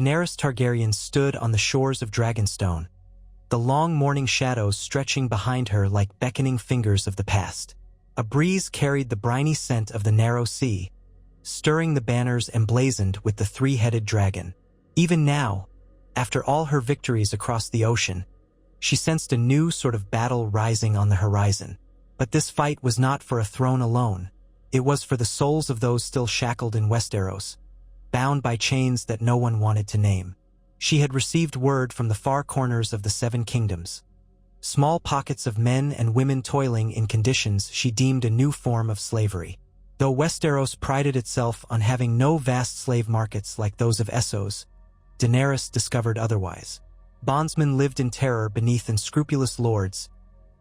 Daenerys Targaryen stood on the shores of Dragonstone, the long morning shadows stretching behind her like beckoning fingers of the past. A breeze carried the briny scent of the narrow sea, stirring the banners emblazoned with the three-headed dragon. Even now, after all her victories across the ocean, she sensed a new sort of battle rising on the horizon. But this fight was not for a throne alone. It was for the souls of those still shackled in Westeros, bound by chains that no one wanted to name. She had received word from the far corners of the Seven Kingdoms. Small pockets of men and women toiling in conditions she deemed a new form of slavery. Though Westeros prided itself on having no vast slave markets like those of Essos, Daenerys discovered otherwise. Bondsmen lived in terror beneath unscrupulous lords,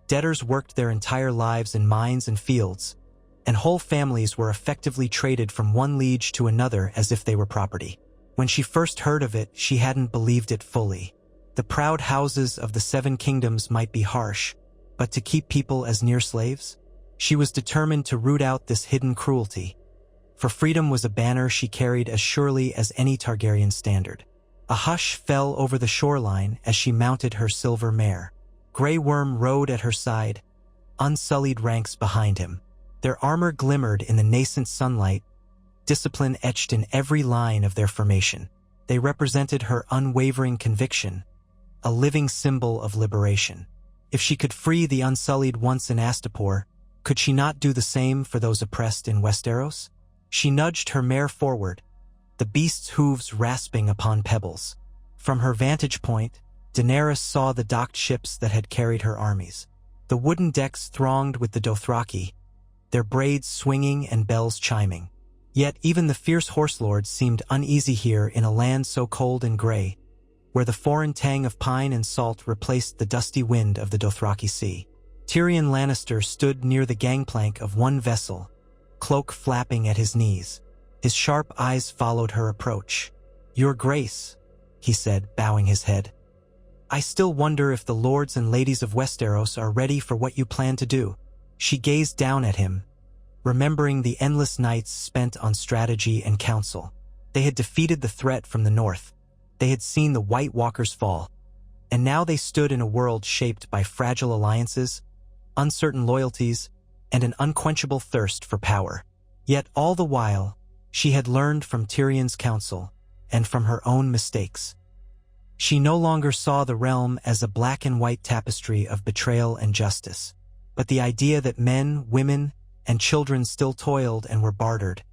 debtors worked their entire lives in mines and fields, and whole families were effectively traded from one liege to another as if they were property. When she first heard of it, she hadn't believed it fully. The proud houses of the Seven Kingdoms might be harsh, but to keep people as near slaves? She was determined to root out this hidden cruelty. For freedom was a banner she carried as surely as any Targaryen standard. A hush fell over the shoreline as she mounted her silver mare. Grey Worm rode at her side, unsullied ranks behind him. Their armor glimmered in the nascent sunlight, discipline etched in every line of their formation. They represented her unwavering conviction, a living symbol of liberation. If she could free the unsullied once in Astapor, could she not do the same for those oppressed in Westeros? She nudged her mare forward, the beast's hooves rasping upon pebbles. From her vantage point, Daenerys saw the docked ships that had carried her armies. The wooden decks thronged with the Dothraki, their braids swinging and bells chiming. Yet even the fierce horselords seemed uneasy here in a land so cold and gray, where the foreign tang of pine and salt replaced the dusty wind of the Dothraki sea. Tyrion Lannister stood near the gangplank of one vessel, cloak flapping at his knees. His sharp eyes followed her approach. "Your Grace," he said, bowing his head. "I still wonder if the lords and ladies of Westeros are ready for what you plan to do." She gazed down at him, remembering the endless nights spent on strategy and counsel. They had defeated the threat from the north. They had seen the White Walkers fall. And now they stood in a world shaped by fragile alliances, uncertain loyalties, and an unquenchable thirst for power. Yet all the while, she had learned from Tyrion's counsel and from her own mistakes. She no longer saw the realm as a black and white tapestry of betrayal and justice, but the idea that men, women, and children still toiled and were bartered.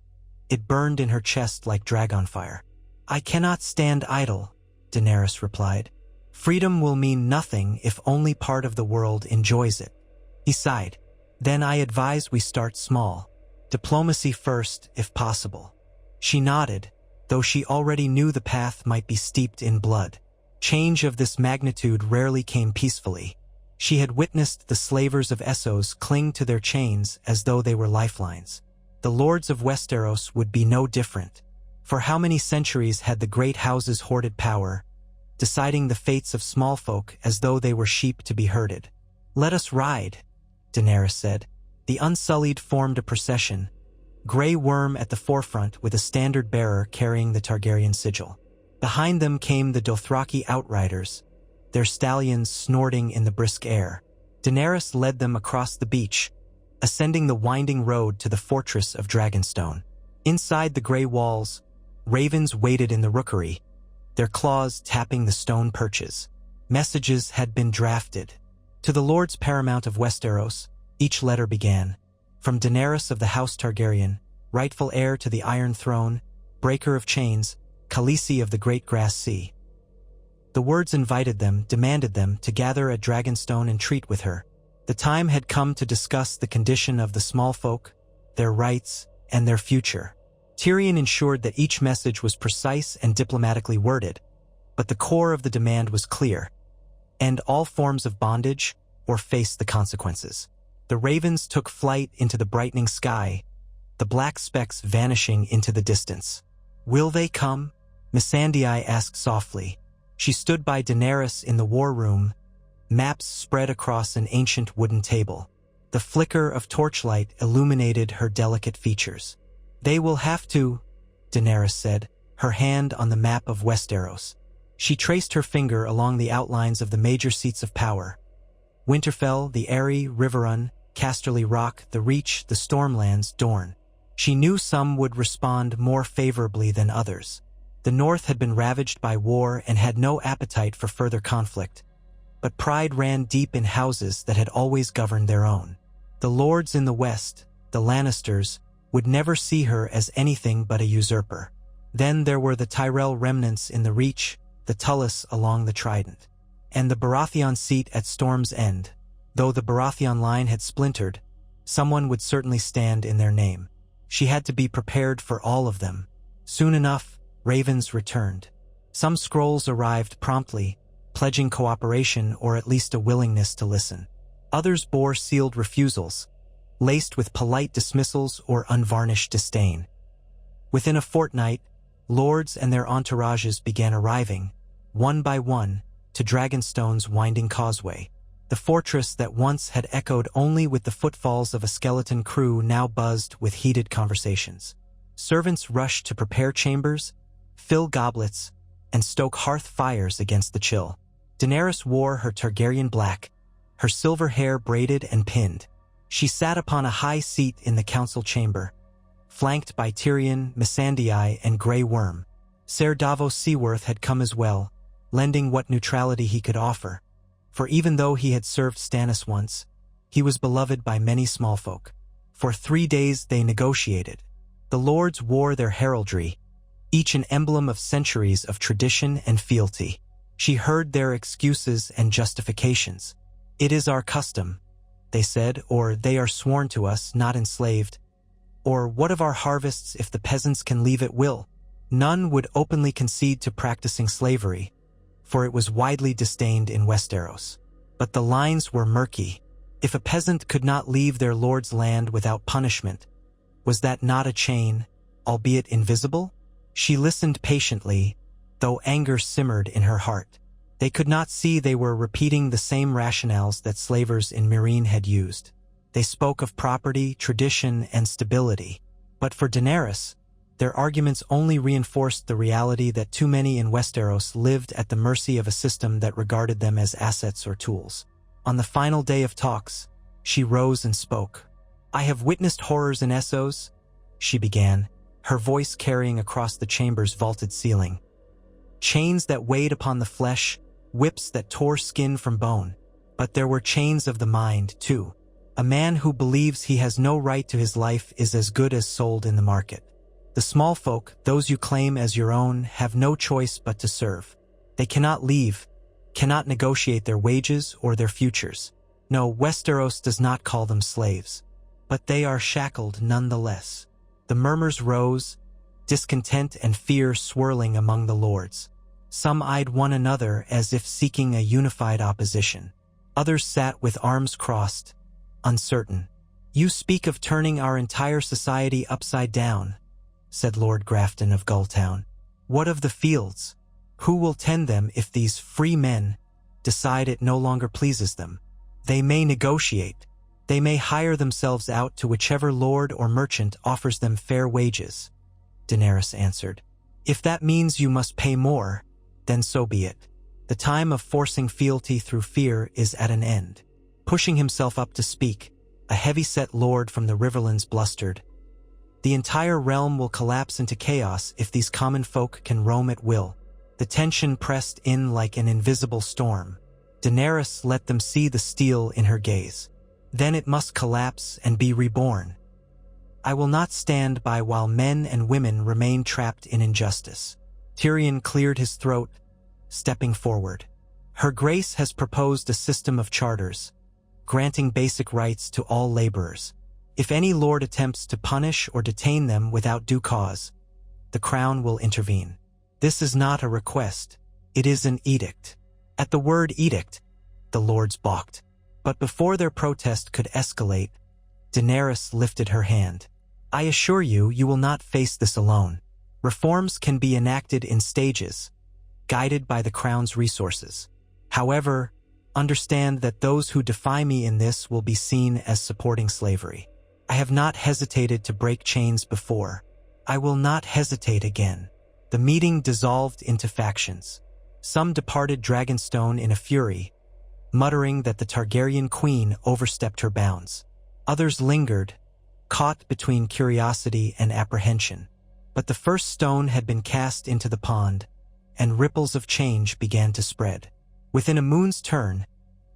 It burned in her chest like dragon fire. "I cannot stand idle," Daenerys replied. "Freedom will mean nothing if only part of the world enjoys it." He sighed. "Then I advise we start small. Diplomacy first, if possible." She nodded, though she already knew the path might be steeped in blood. Change of this magnitude rarely came peacefully. She had witnessed the slavers of Essos cling to their chains as though they were lifelines. The lords of Westeros would be no different. For how many centuries had the great houses hoarded power, deciding the fates of small folk as though they were sheep to be herded? "Let us ride," Daenerys said. The Unsullied formed a procession, Grey Worm at the forefront with a standard bearer carrying the Targaryen sigil. Behind them came the Dothraki outriders, their stallions snorting in the brisk air. Daenerys led them across the beach, ascending the winding road to the fortress of Dragonstone. Inside the grey walls, ravens waited in the rookery, their claws tapping the stone perches. Messages had been drafted. To the Lords Paramount of Westeros, each letter began. From Daenerys of the House Targaryen, rightful heir to the Iron Throne, breaker of chains, Khaleesi of the Great Grass Sea. The words invited them, demanded them to gather at Dragonstone and treat with her. The time had come to discuss the condition of the small folk, their rights, and their future. Tyrion ensured that each message was precise and diplomatically worded, but the core of the demand was clear: end all forms of bondage or face the consequences. The ravens took flight into the brightening sky, the black specks vanishing into the distance. "Will they come?" Missandei asked softly. She stood by Daenerys in the war room, maps spread across an ancient wooden table. The flicker of torchlight illuminated her delicate features. "They will have to," Daenerys said, her hand on the map of Westeros. She traced her finger along the outlines of the major seats of power. Winterfell, the Eyrie, Riverrun, Casterly Rock, the Reach, the Stormlands, Dorne. She knew some would respond more favorably than others. The North had been ravaged by war and had no appetite for further conflict. But pride ran deep in houses that had always governed their own. The lords in the West, the Lannisters, would never see her as anything but a usurper. Then there were the Tyrell remnants in the Reach, the Tullis along the Trident, and the Baratheon seat at Storm's End. Though the Baratheon line had splintered, someone would certainly stand in their name. She had to be prepared for all of them. Soon enough, ravens returned. Some scrolls arrived promptly, pledging cooperation or at least a willingness to listen. Others bore sealed refusals, laced with polite dismissals or unvarnished disdain. Within a fortnight, lords and their entourages began arriving, one by one, to Dragonstone's winding causeway. The fortress that once had echoed only with the footfalls of a skeleton crew now buzzed with heated conversations. Servants rushed to prepare chambers, fill goblets, and stoke hearth fires against the chill. Daenerys wore her Targaryen black, her silver hair braided and pinned. She sat upon a high seat in the council chamber, flanked by Tyrion, Missandei, and Grey Worm. Ser Davos Seaworth had come as well, lending what neutrality he could offer. For even though he had served Stannis once, he was beloved by many small folk. For 3 days they negotiated. The lords wore their heraldry, each an emblem of centuries of tradition and fealty. She heard their excuses and justifications. "It is our custom," they said, or "they are sworn to us, not enslaved," or "what of our harvests if the peasants can leave at will?" None would openly concede to practicing slavery, for it was widely disdained in Westeros. But the lines were murky. If a peasant could not leave their lord's land without punishment, was that not a chain, albeit invisible? She listened patiently, though anger simmered in her heart. They could not see they were repeating the same rationales that slavers in Meereen had used. They spoke of property, tradition, and stability. But for Daenerys, their arguments only reinforced the reality that too many in Westeros lived at the mercy of a system that regarded them as assets or tools. On the final day of talks, she rose and spoke. "I have witnessed horrors in Essos," she began, her voice carrying across the chamber's vaulted ceiling. Chains that weighed upon the flesh, whips that tore skin from bone. But there were chains of the mind, too. A man who believes he has no right to his life is as good as sold in the market. The small folk, those you claim as your own, have no choice but to serve. They cannot leave, cannot negotiate their wages or their futures. No, Westeros does not call them slaves. But they are shackled nonetheless. The murmurs rose, discontent and fear swirling among the lords. Some eyed one another as if seeking a unified opposition. Others sat with arms crossed, uncertain. "You speak of turning our entire society upside down," said Lord Grafton of Gulltown. "What of the fields? Who will tend them if these free men decide it no longer pleases them? They may negotiate. They may hire themselves out to whichever lord or merchant offers them fair wages," Daenerys answered. "If that means you must pay more, then so be it. The time of forcing fealty through fear is at an end." Pushing himself up to speak, a heavy-set lord from the Riverlands blustered. "The entire realm will collapse into chaos if these common folk can roam at will." The tension pressed in like an invisible storm. Daenerys let them see the steel in her gaze. "Then it must collapse and be reborn. I will not stand by while men and women remain trapped in injustice." Tyrion cleared his throat, stepping forward. "Her Grace has proposed a system of charters, granting basic rights to all laborers. If any lord attempts to punish or detain them without due cause, the crown will intervene. This is not a request, it is an edict." At the word edict, the lords balked. But before their protest could escalate, Daenerys lifted her hand. "I assure you, you will not face this alone. Reforms can be enacted in stages, guided by the crown's resources. However, understand that those who defy me in this will be seen as supporting slavery. I have not hesitated to break chains before. I will not hesitate again." The meeting dissolved into factions. Some departed Dragonstone in a fury, muttering that the Targaryen queen overstepped her bounds. Others lingered, caught between curiosity and apprehension. But the first stone had been cast into the pond, and ripples of change began to spread. Within a moon's turn,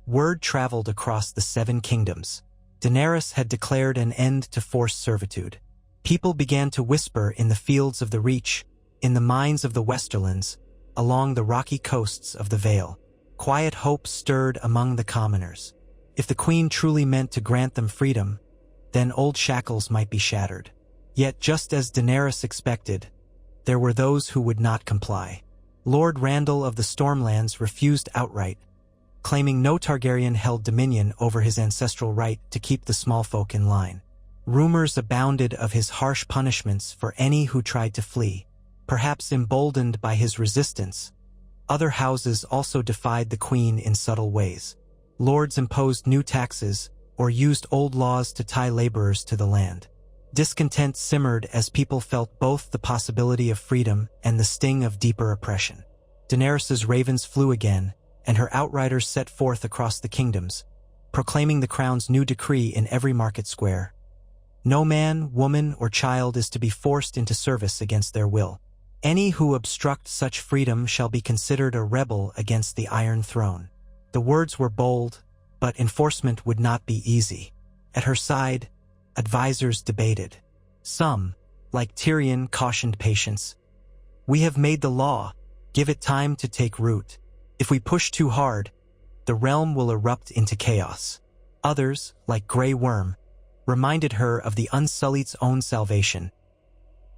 word traveled across the 7 kingdoms. Daenerys had declared an end to forced servitude. People began to whisper in the fields of the Reach, in the mines of the Westerlands, along the rocky coasts of the Vale. Quiet hope stirred among the commoners. If the queen truly meant to grant them freedom, then old shackles might be shattered. Yet just as Daenerys expected, there were those who would not comply. Lord Randall of the Stormlands refused outright, claiming no Targaryen held dominion over his ancestral right to keep the small folk in line. Rumors abounded of his harsh punishments for any who tried to flee. Perhaps emboldened by his resistance, other houses also defied the queen in subtle ways. Lords imposed new taxes or used old laws to tie laborers to the land. Discontent simmered as people felt both the possibility of freedom and the sting of deeper oppression. Daenerys's ravens flew again, and her outriders set forth across the kingdoms, proclaiming the crown's new decree in every market square. No man, woman, or child is to be forced into service against their will. Any who obstruct such freedom shall be considered a rebel against the Iron Throne. The words were bold, but enforcement would not be easy. At her side, advisors debated. Some, like Tyrion, cautioned patience. "We have made the law. Give it time to take root. If we push too hard, the realm will erupt into chaos." Others, like Grey Worm, reminded her of the Unsullied's own salvation.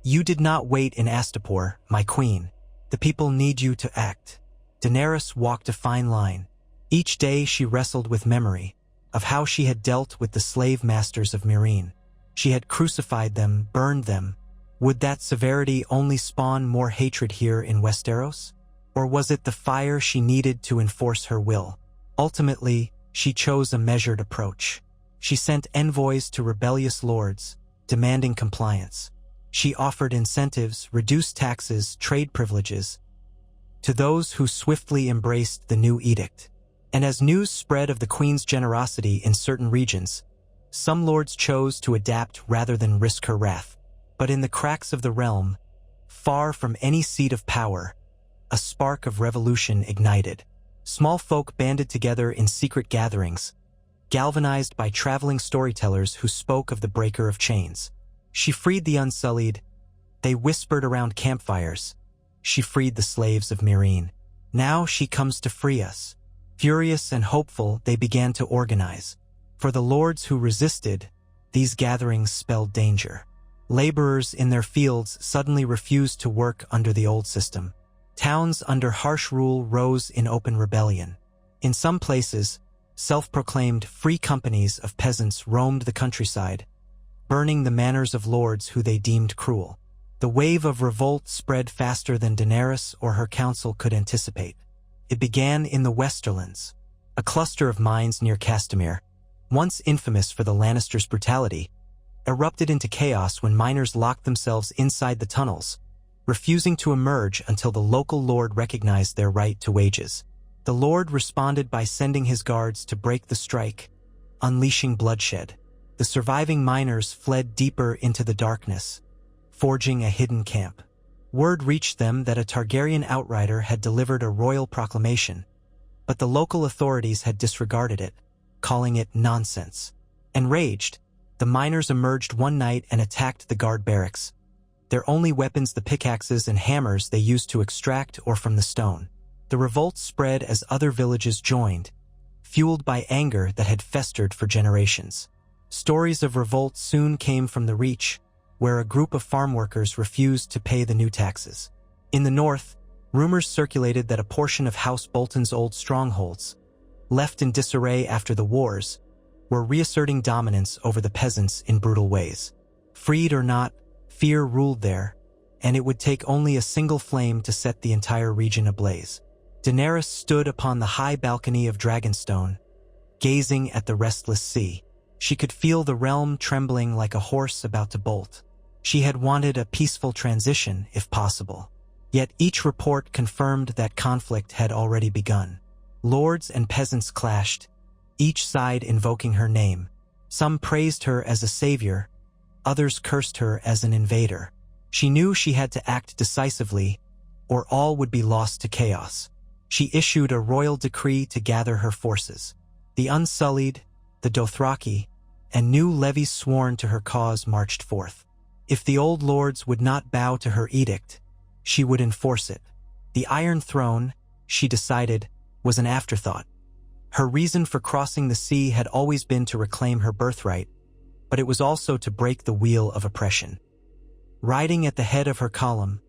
"You did not wait in Astapor, my queen. The people need you to act." Daenerys walked a fine line. Each day she wrestled with memory of how she had dealt with the slave masters of Meereen. She had crucified them, burned them. Would that severity only spawn more hatred here in Westeros? Or was it the fire she needed to enforce her will? Ultimately, she chose a measured approach. She sent envoys to rebellious lords, demanding compliance. She offered incentives, reduced taxes, trade privileges to those who swiftly embraced the new edict. And as news spread of the queen's generosity in certain regions, some lords chose to adapt rather than risk her wrath. But in the cracks of the realm, far from any seat of power, a spark of revolution ignited. Small folk banded together in secret gatherings, galvanized by traveling storytellers who spoke of the breaker of chains. She freed the Unsullied. They whispered around campfires. She freed the slaves of Meereen. Now she comes to free us. Furious and hopeful, they began to organize. For the lords who resisted, these gatherings spelled danger. Laborers in their fields suddenly refused to work under the old system. Towns under harsh rule rose in open rebellion. In some places, self-proclaimed free companies of peasants roamed the countryside, burning the manors of lords who they deemed cruel. The wave of revolt spread faster than Daenerys or her council could anticipate. It began in the Westerlands, a cluster of mines near Castamere, once infamous for the Lannisters' brutality, erupted into chaos when miners locked themselves inside the tunnels, refusing to emerge until the local lord recognized their right to wages. The lord responded by sending his guards to break the strike, unleashing bloodshed. The surviving miners fled deeper into the darkness, forging a hidden camp. Word reached them that a Targaryen outrider had delivered a royal proclamation, but the local authorities had disregarded it, calling it nonsense. Enraged, the miners emerged one night and attacked the guard barracks, their only weapons the pickaxes and hammers they used to extract ore from the stone. The revolt spread as other villages joined, fueled by anger that had festered for generations. Stories of revolt soon came from the Reach, where a group of farm workers refused to pay the new taxes. In the north, rumors circulated that a portion of House Bolton's old strongholds, left in disarray after the wars, were reasserting dominance over the peasants in brutal ways. Freed or not, fear ruled there, and it would take only a single flame to set the entire region ablaze. Daenerys stood upon the high balcony of Dragonstone, gazing at the restless sea. She could feel the realm trembling like a horse about to bolt. She had wanted a peaceful transition, if possible. Yet each report confirmed that conflict had already begun. Lords and peasants clashed, each side invoking her name. Some praised her as a savior, others cursed her as an invader. She knew she had to act decisively, or all would be lost to chaos. She issued a royal decree to gather her forces. The Unsullied, the Dothraki, and new levies sworn to her cause marched forth. If the old lords would not bow to her edict, she would enforce it. The Iron Throne, she decided, was an afterthought. Her reason for crossing the sea had always been to reclaim her birthright, but it was also to break the wheel of oppression. Riding at the head of her column,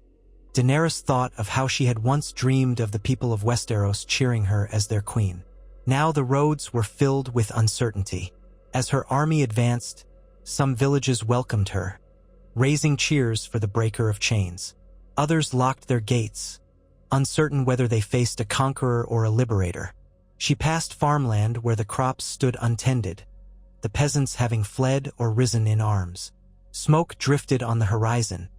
Daenerys thought of how she had once dreamed of the people of Westeros cheering her as their queen. Now the roads were filled with uncertainty. As her army advanced, some villages welcomed her, raising cheers for the breaker of chains. Others locked their gates, uncertain whether they faced a conqueror or a liberator. She passed farmland where the crops stood untended, the peasants having fled or risen in arms. Smoke drifted on the horizon,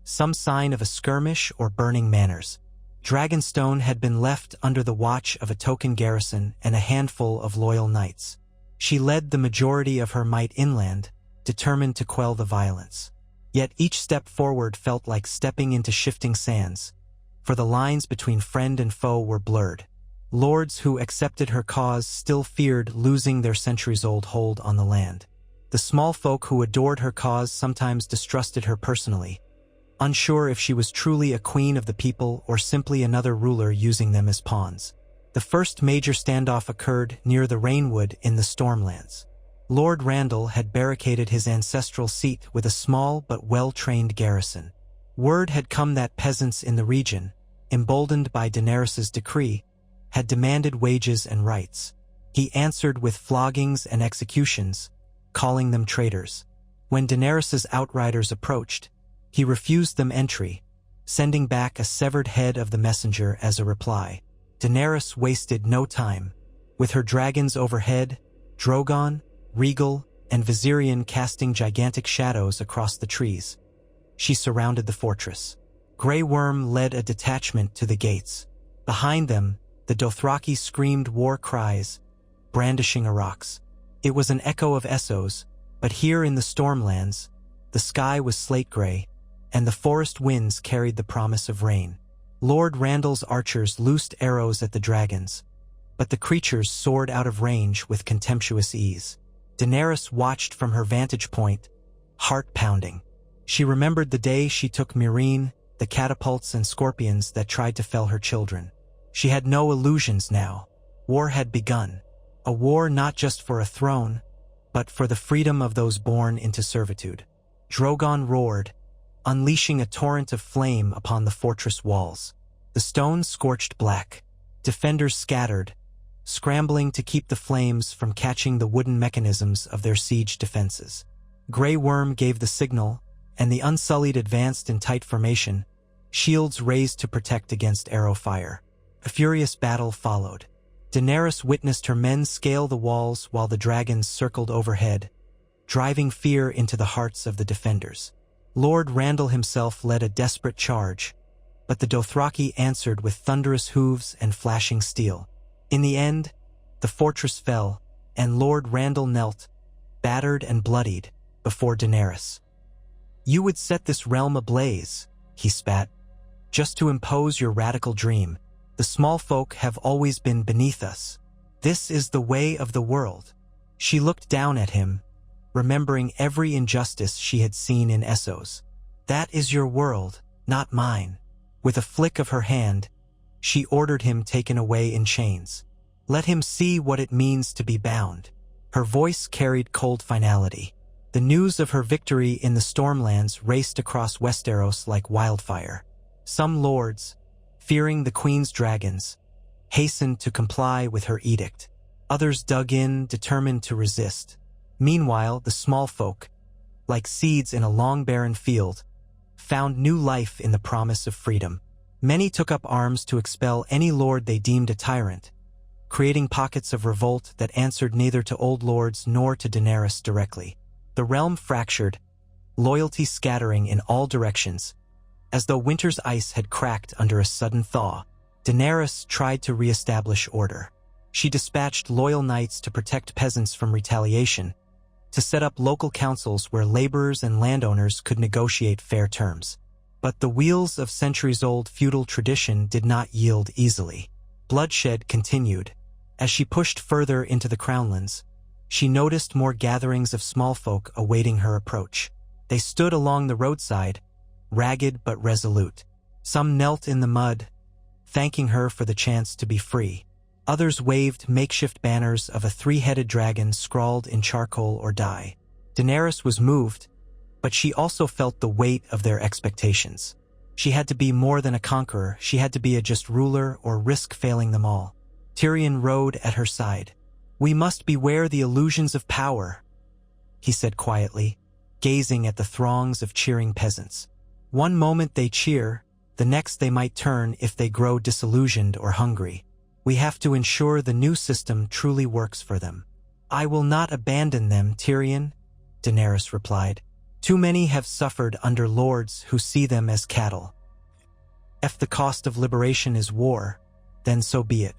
some sign of a skirmish or burning manors. Dragonstone had been left under the watch of a token garrison and a handful of loyal knights. She led the majority of her might inland, determined to quell the violence. Yet each step forward felt like stepping into shifting sands, for the lines between friend and foe were blurred. Lords who accepted her cause still feared losing their centuries-old hold on the land. The small folk who adored her cause sometimes distrusted her personally, unsure if she was truly a queen of the people or simply another ruler using them as pawns. The first major standoff occurred near the Rainwood in the Stormlands. Lord Randall had barricaded his ancestral seat with a small but well-trained garrison. Word had come that peasants in the region, emboldened by Daenerys' decree, had demanded wages and rights. He answered with floggings and executions, calling them traitors. When Daenerys' outriders approached, he refused them entry, sending back a severed head of the messenger as a reply. Daenerys wasted no time. With her dragons overhead, Drogon, Rhaegal, and Viserion casting gigantic shadows across the trees, she surrounded the fortress. Grey Worm led a detachment to the gates. Behind them, the Dothraki screamed war cries, brandishing rocks. It was an echo of Essos, but here in the Stormlands, the sky was slate gray, and the forest winds carried the promise of rain. Lord Randall's archers loosed arrows at the dragons, but the creatures soared out of range with contemptuous ease. Daenerys watched from her vantage point, heart pounding. She remembered the day she took Meereen, the catapults and scorpions that tried to fell her children. She had no illusions now. War had begun. A war not just for a throne, but for the freedom of those born into servitude. Drogon roared, unleashing a torrent of flame upon the fortress walls. The stones scorched black. Defenders scattered, scrambling to keep the flames from catching the wooden mechanisms of their siege defenses. Grey Worm gave the signal, and the Unsullied advanced in tight formation, shields raised to protect against arrow fire. A furious battle followed. Daenerys witnessed her men scale the walls while the dragons circled overhead, driving fear into the hearts of the defenders. Lord Randall himself led a desperate charge, but the Dothraki answered with thunderous hooves and flashing steel. In the end, the fortress fell, and Lord Randall knelt, battered and bloodied, before Daenerys. "You would set this realm ablaze," he spat, "just to impose your radical dream. The small folk have always been beneath us. This is the way of the world." She looked down at him, remembering every injustice she had seen in Essos. "That is your world, not mine." With a flick of her hand, she ordered him taken away in chains. Let him see what it means to be bound. Her voice carried cold finality. The news of her victory in the Stormlands raced across Westeros like wildfire. Some lords, fearing the Queen's dragons, hastened to comply with her edict. Others dug in, determined to resist. Meanwhile, the small folk, like seeds in a long barren field, found new life in the promise of freedom. Many took up arms to expel any lord they deemed a tyrant, creating pockets of revolt that answered neither to old lords nor to Daenerys directly. The realm fractured, loyalty scattering in all directions, As though winter's ice had cracked under a sudden thaw, Daenerys tried to re-establish order. She dispatched loyal knights to protect peasants from retaliation, to set up local councils where laborers and landowners could negotiate fair terms. But the wheels of centuries-old feudal tradition did not yield easily. Bloodshed continued. As she pushed further into the Crownlands, she noticed more gatherings of small folk awaiting her approach. They stood along the roadside, ragged but resolute. Some knelt in the mud, thanking her for the chance to be free. Others waved makeshift banners of a three-headed dragon scrawled in charcoal or dye. Daenerys was moved, but she also felt the weight of their expectations. She had to be more than a conqueror, she had to be a just ruler or risk failing them all. Tyrion rode at her side. "We must beware the illusions of power," he said quietly, gazing at the throngs of cheering peasants. One moment they cheer, the next they might turn if they grow disillusioned or hungry. We have to ensure the new system truly works for them. "I will not abandon them, Tyrion," Daenerys replied. "Too many have suffered under lords who see them as cattle. If the cost of liberation is war, then so be it.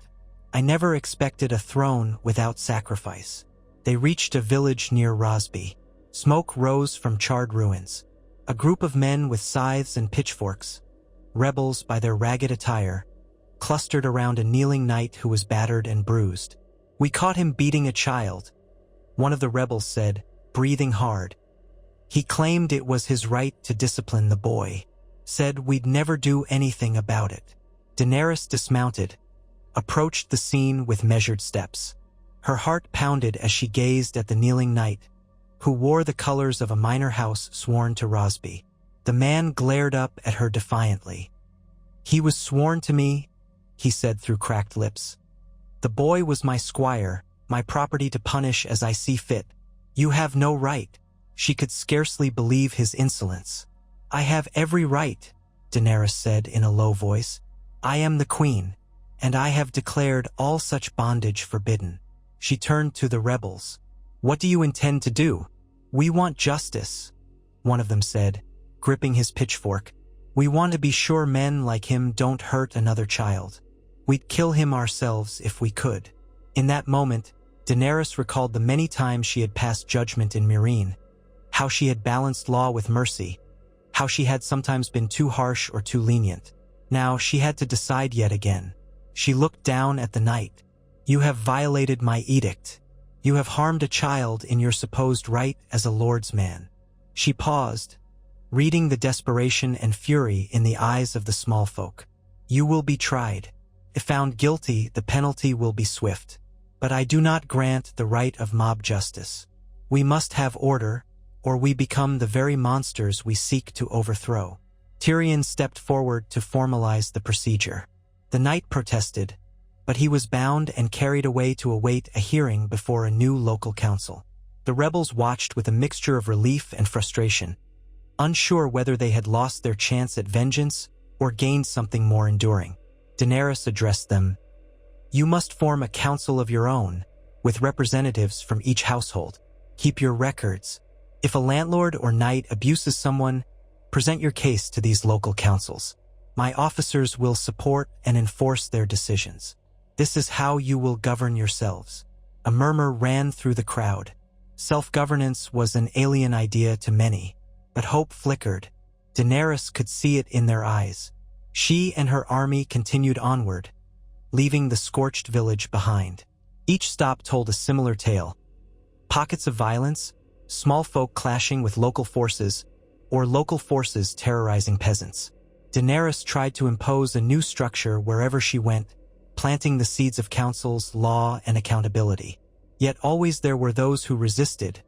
I never expected a throne without sacrifice." They reached a village near Rosby. Smoke rose from charred ruins. A group of men with scythes and pitchforks, rebels by their ragged attire, clustered around a kneeling knight who was battered and bruised. "We caught him beating a child," one of the rebels said, breathing hard. "He claimed it was his right to discipline the boy. Said we'd never do anything about it." Daenerys dismounted, approached the scene with measured steps. Her heart pounded as she gazed at the kneeling knight, who wore the colors of a minor house sworn to Rosby. The man glared up at her defiantly. "He was sworn to me," he said through cracked lips. "The boy was my squire, my property to punish as I see fit. You have no right." She could scarcely believe his insolence. "I have every right," Daenerys said in a low voice. "I am the queen, and I have declared all such bondage forbidden." She turned to the rebels. "What do you intend to do?" "We want justice," one of them said, gripping his pitchfork. "We want to be sure men like him don't hurt another child. We'd kill him ourselves if we could." In that moment, Daenerys recalled the many times she had passed judgment in Meereen, how she had balanced law with mercy, how she had sometimes been too harsh or too lenient. Now she had to decide yet again. She looked down at the knight. "You have violated my edict. You have harmed a child in your supposed right as a lord's man." She paused, reading the desperation and fury in the eyes of the small folk. "You will be tried. If found guilty, the penalty will be swift. But I do not grant the right of mob justice. We must have order, or we become the very monsters we seek to overthrow." Tyrion stepped forward to formalize the procedure. The knight protested, but he was bound and carried away to await a hearing before a new local council. The rebels watched with a mixture of relief and frustration, unsure whether they had lost their chance at vengeance or gained something more enduring. Daenerys addressed them. "You must form a council of your own, with representatives from each household. Keep your records. If a landlord or knight abuses someone, present your case to these local councils. My officers will support and enforce their decisions. This is how you will govern yourselves." A murmur ran through the crowd. Self-governance was an alien idea to many, but hope flickered. Daenerys could see it in their eyes. She and her army continued onward, leaving the scorched village behind. Each stop told a similar tale. Pockets of violence, small folk clashing with local forces, or local forces terrorizing peasants. Daenerys tried to impose a new structure wherever she went, planting the seeds of councils, law, and accountability. Yet always there were those who resisted,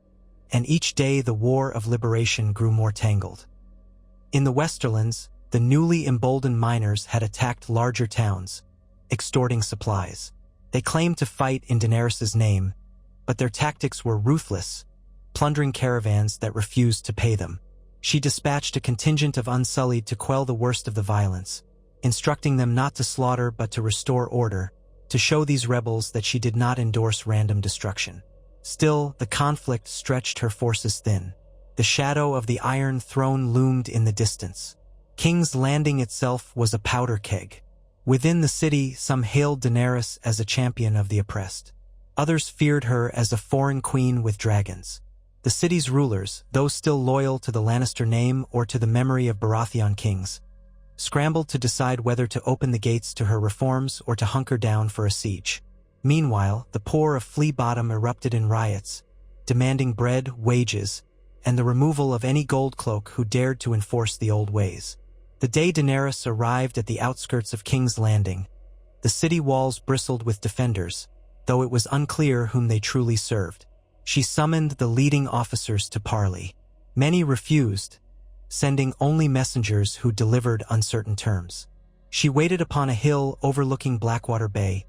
and each day the war of liberation grew more tangled. In the Westerlands, the newly emboldened miners had attacked larger towns, extorting supplies. They claimed to fight in Daenerys' name, but their tactics were ruthless, plundering caravans that refused to pay them. She dispatched a contingent of Unsullied to quell the worst of the violence, instructing them not to slaughter but to restore order, to show these rebels that she did not endorse random destruction. Still, the conflict stretched her forces thin. The shadow of the Iron Throne loomed in the distance. King's Landing itself was a powder keg. Within the city, some hailed Daenerys as a champion of the oppressed. Others feared her as a foreign queen with dragons. The city's rulers, those still loyal to the Lannister name or to the memory of Baratheon kings, scrambled to decide whether to open the gates to her reforms or to hunker down for a siege. Meanwhile, the poor of Flea Bottom erupted in riots, demanding bread, wages, and the removal of any gold cloak who dared to enforce the old ways. The day Daenerys arrived at the outskirts of King's Landing, the city walls bristled with defenders, though it was unclear whom they truly served. She summoned the leading officers to parley. Many refused, sending only messengers who delivered uncertain terms. She waited upon a hill overlooking Blackwater Bay,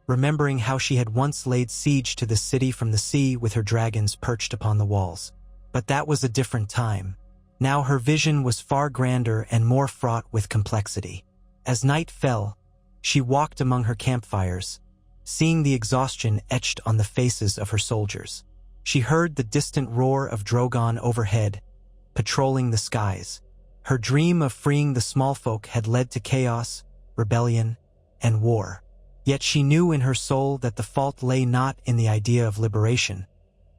remembering how she had once laid siege to the city from the sea with her dragons perched upon the walls. But that was a different time. Now her vision was far grander and more fraught with complexity. As night fell, she walked among her campfires, seeing the exhaustion etched on the faces of her soldiers. She heard the distant roar of Drogon overhead, patrolling the skies. Her dream of freeing the small folk had led to chaos, rebellion, and war. Yet she knew in her soul that the fault lay not in the idea of liberation,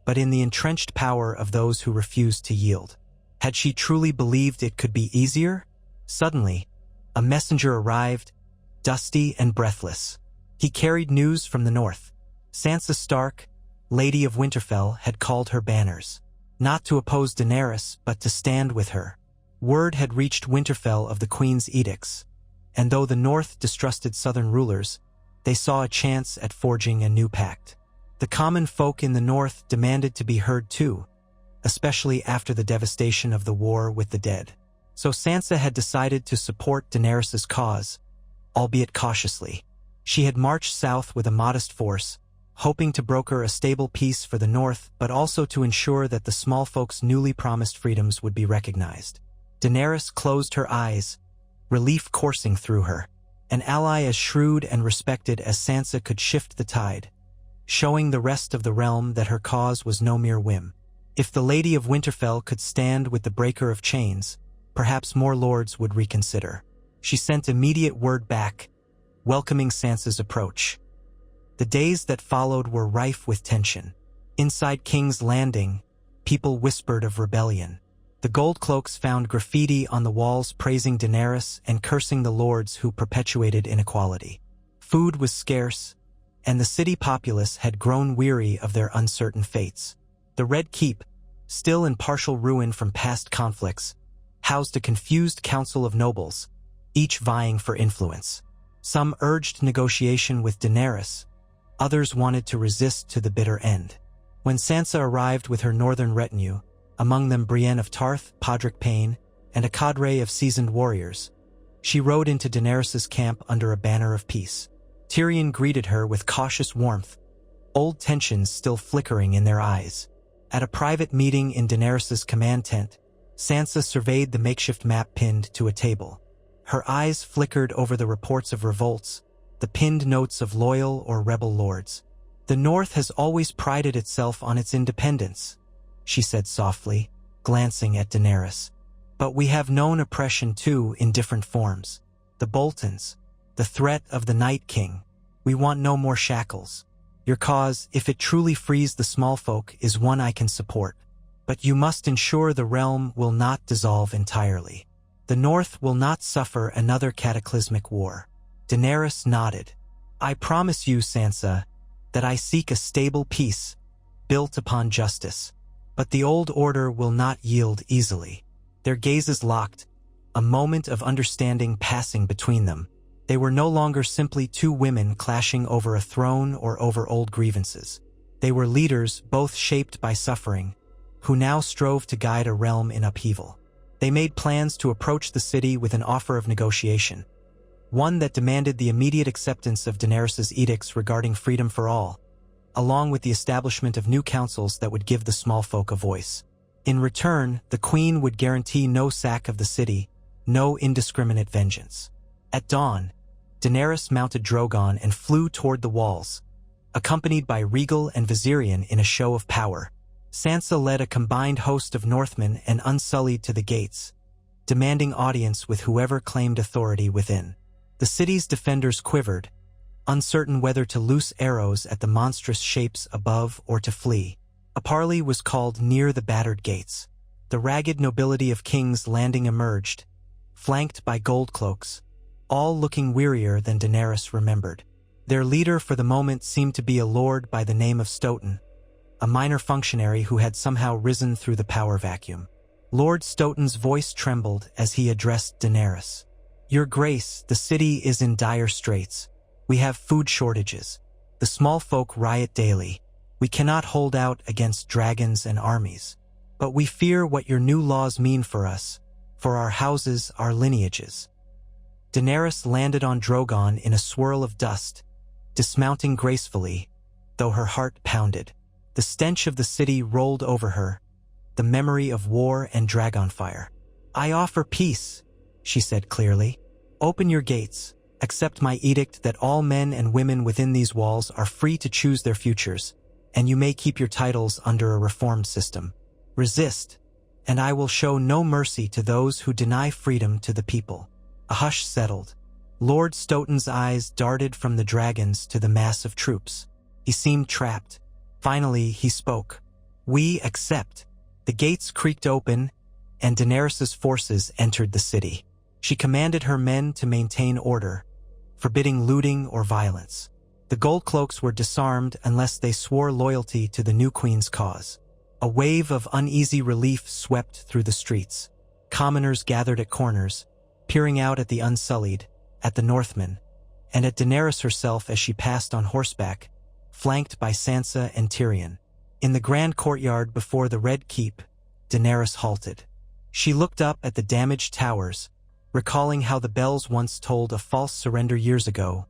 but in the entrenched power of those who refused to yield. Had she truly believed it could be easier? Suddenly, a messenger arrived, dusty and breathless. He carried news from the north. Sansa Stark, Lady of Winterfell, had called her banners, not to oppose Daenerys, but to stand with her. Word had reached Winterfell of the Queen's edicts, and though the north distrusted southern rulers, they saw a chance at forging a new pact. The common folk in the north demanded to be heard too, especially after the devastation of the war with the dead. So Sansa had decided to support Daenerys' cause, albeit cautiously. She had marched south with a modest force, hoping to broker a stable peace for the north, but also to ensure that the small folk's newly promised freedoms would be recognized. Daenerys closed her eyes, relief coursing through her. An ally as shrewd and respected as Sansa could shift the tide, showing the rest of the realm that her cause was no mere whim. If the Lady of Winterfell could stand with the breaker of chains, perhaps more lords would reconsider. She sent immediate word back, welcoming Sansa's approach. The days that followed were rife with tension. Inside King's Landing, people whispered of rebellion. The Goldcloaks found graffiti on the walls praising Daenerys and cursing the lords who perpetuated inequality. Food was scarce, and the city populace had grown weary of their uncertain fates. The Red Keep, still in partial ruin from past conflicts, housed a confused council of nobles, each vying for influence. Some urged negotiation with Daenerys, others wanted to resist to the bitter end. When Sansa arrived with her northern retinue, among them Brienne of Tarth, Podrick Payne, and a cadre of seasoned warriors, she rode into Daenerys' camp under a banner of peace. Tyrion greeted her with cautious warmth, old tensions still flickering in their eyes. At a private meeting in Daenerys' command tent, Sansa surveyed the makeshift map pinned to a table. Her eyes flickered over the reports of revolts, the pinned notes of loyal or rebel lords. The North has always prided itself on its independence, she said softly, glancing at Daenerys. But we have known oppression too in different forms. The Boltons, the threat of the Night King. We want no more shackles. Your cause, if it truly frees the small folk, is one I can support. But you must ensure the realm will not dissolve entirely. The North will not suffer another cataclysmic war. Daenerys nodded. I promise you, Sansa, that I seek a stable peace, built upon justice. But the old order will not yield easily. Their gazes locked, a moment of understanding passing between them. They were no longer simply two women clashing over a throne or over old grievances. They were leaders, both shaped by suffering, who now strove to guide a realm in upheaval. They made plans to approach the city with an offer of negotiation, one that demanded the immediate acceptance of Daenerys' edicts regarding freedom for all, along with the establishment of new councils that would give the small folk a voice. In return, the Queen would guarantee no sack of the city, no indiscriminate vengeance. At dawn, Daenerys mounted Drogon and flew toward the walls, accompanied by Rhaegal and Viserion in a show of power. Sansa led a combined host of Northmen and Unsullied to the gates, demanding audience with whoever claimed authority within. The city's defenders quivered, uncertain whether to loose arrows at the monstrous shapes above or to flee. A parley was called near the battered gates. The ragged nobility of King's Landing emerged, flanked by gold cloaks, all looking wearier than Daenerys remembered. Their leader for the moment seemed to be a lord by the name of Stoughton, a minor functionary who had somehow risen through the power vacuum. Lord Stoughton's voice trembled as he addressed Daenerys. "Your Grace, the city is in dire straits. We have food shortages. The small folk riot daily. We cannot hold out against dragons and armies. But we fear what your new laws mean for us, for our houses, our lineages." Daenerys landed on Drogon in a swirl of dust, dismounting gracefully, though her heart pounded. The stench of the city rolled over her, the memory of war and dragonfire. "I offer peace," she said clearly. "Open your gates. Accept my edict that all men and women within these walls are free to choose their futures, and you may keep your titles under a reformed system. Resist, and I will show no mercy to those who deny freedom to the people." A hush settled. Lord Stoughton's eyes darted from the dragons to the mass of troops. He seemed trapped. Finally, he spoke. "We accept." The gates creaked open, and Daenerys' forces entered the city. She commanded her men to maintain order, forbidding looting or violence. The gold cloaks were disarmed unless they swore loyalty to the new queen's cause. A wave of uneasy relief swept through the streets. Commoners gathered at corners, peering out at the Unsullied, at the Northmen, and at Daenerys herself as she passed on horseback, flanked by Sansa and Tyrion. In the grand courtyard before the Red Keep, Daenerys halted. She looked up at the damaged towers, recalling how the bells once told a false surrender years ago,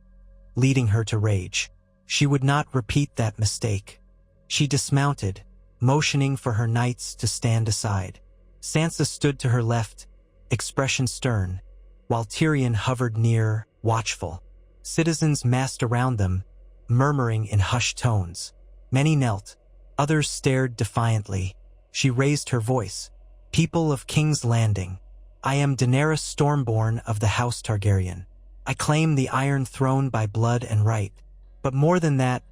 leading her to rage. She would not repeat that mistake. She dismounted, motioning for her knights to stand aside. Sansa stood to her left, expression stern, while Tyrion hovered near, watchful. Citizens massed around them, murmuring in hushed tones. Many knelt, others stared defiantly. She raised her voice. "People of King's Landing, I am Daenerys Stormborn of the House Targaryen. I claim the Iron Throne by blood and right. But more than that,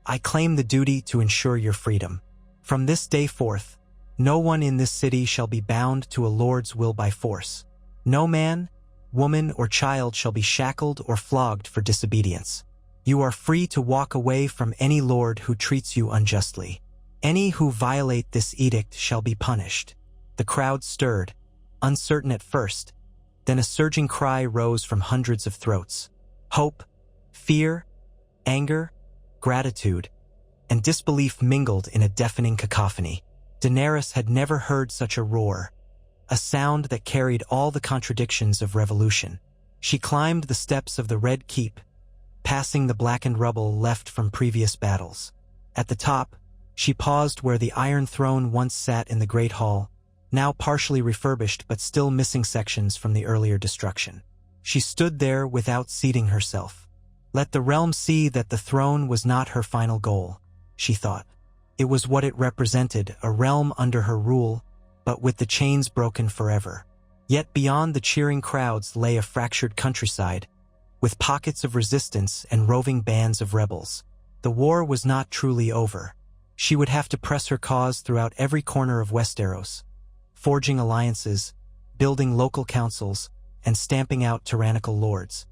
I claim the duty to ensure your freedom. From this day forth, no one in this city shall be bound to a lord's will by force. No man, woman, or child shall be shackled or flogged for disobedience. You are free to walk away from any lord who treats you unjustly. Any who violate this edict shall be punished." The crowd stirred, uncertain at first. Then a surging cry rose from hundreds of throats. Hope, fear, anger, gratitude, and disbelief mingled in a deafening cacophony. Daenerys had never heard such a roar, a sound that carried all the contradictions of revolution. She climbed the steps of the Red Keep, passing the blackened rubble left from previous battles. At the top, she paused where the Iron Throne once sat in the Great Hall, now partially refurbished but still missing sections from the earlier destruction. She stood there without seating herself. Let the realm see that the throne was not her final goal, she thought. It was what it represented, a realm under her rule, but with the chains broken forever. Yet beyond the cheering crowds lay a fractured countryside, with pockets of resistance and roving bands of rebels. The war was not truly over. She would have to press her cause throughout every corner of Westeros, forging alliances, building local councils, and stamping out tyrannical lords.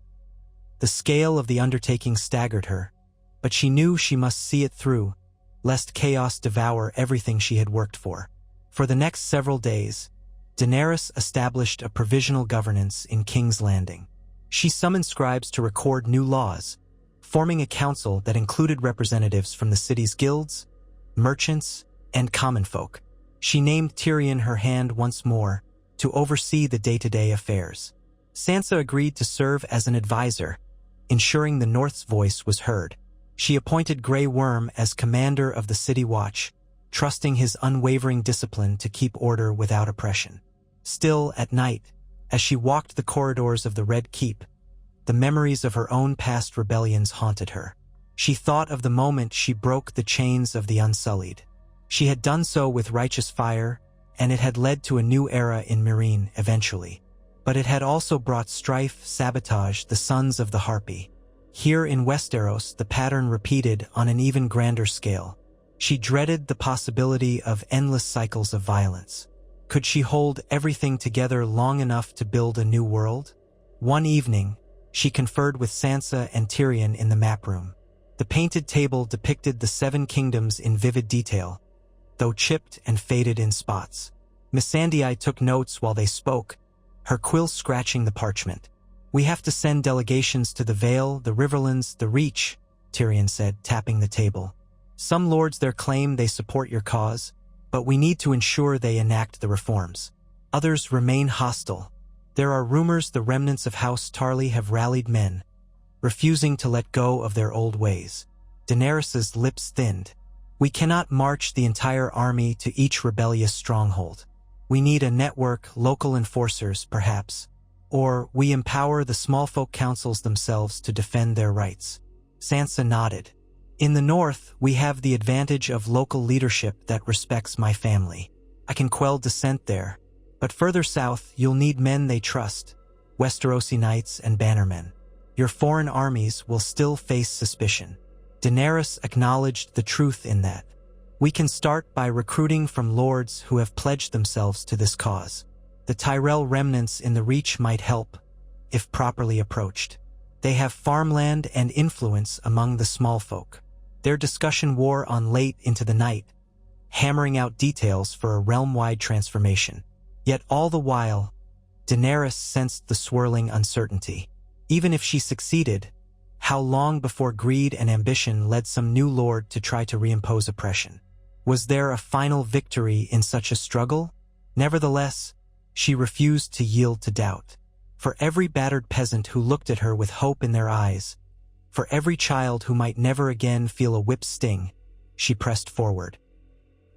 The scale of the undertaking staggered her, but she knew she must see it through, lest chaos devour everything she had worked for. For the next several days, Daenerys established a provisional governance in King's Landing. She summoned scribes to record new laws, forming a council that included representatives from the city's guilds, merchants, and common folk. She named Tyrion her hand once more to oversee the day-to-day affairs. Sansa agreed to serve as an advisor, ensuring the North's voice was heard. She appointed Grey Worm as commander of the City Watch, trusting his unwavering discipline to keep order without oppression. Still, at night, as she walked the corridors of the Red Keep, the memories of her own past rebellions haunted her. She thought of the moment she broke the chains of the Unsullied. She had done so with righteous fire, and it had led to a new era in Meereen eventually. But it had also brought strife, sabotage, the sons of the Harpy. Here in Westeros, the pattern repeated on an even grander scale. She dreaded the possibility of endless cycles of violence. Could she hold everything together long enough to build a new world? One evening, she conferred with Sansa and Tyrion in the map room. The painted table depicted the 7 kingdoms in vivid detail, though chipped and faded in spots. Missandei took notes while they spoke, her quill scratching the parchment. "We have to send delegations to the Vale, the Riverlands, the Reach," Tyrion said, tapping the table. "Some lords there claim they support your cause, but we need to ensure they enact the reforms. Others remain hostile. There are rumors the remnants of House Tarly have rallied men, refusing to let go of their old ways." Daenerys's lips thinned. "We cannot march the entire army to each rebellious stronghold. We need a network, local enforcers, perhaps. Or we empower the small folk councils themselves to defend their rights." Sansa nodded. "In the north, we have the advantage of local leadership that respects my family. I can quell dissent there. But further south, you'll need men they trust, Westerosi knights and bannermen. Your foreign armies will still face suspicion." Daenerys acknowledged the truth in that. "We can start by recruiting from lords who have pledged themselves to this cause. The Tyrell remnants in the Reach might help, if properly approached. They have farmland and influence among the small folk." Their discussion wore on late into the night, hammering out details for a realm-wide transformation. Yet all the while, Daenerys sensed the swirling uncertainty. Even if she succeeded, how long before greed and ambition led some new lord to try to reimpose oppression? Was there a final victory in such a struggle? Nevertheless, she refused to yield to doubt. For every battered peasant who looked at her with hope in their eyes, for every child who might never again feel a whip's sting, she pressed forward.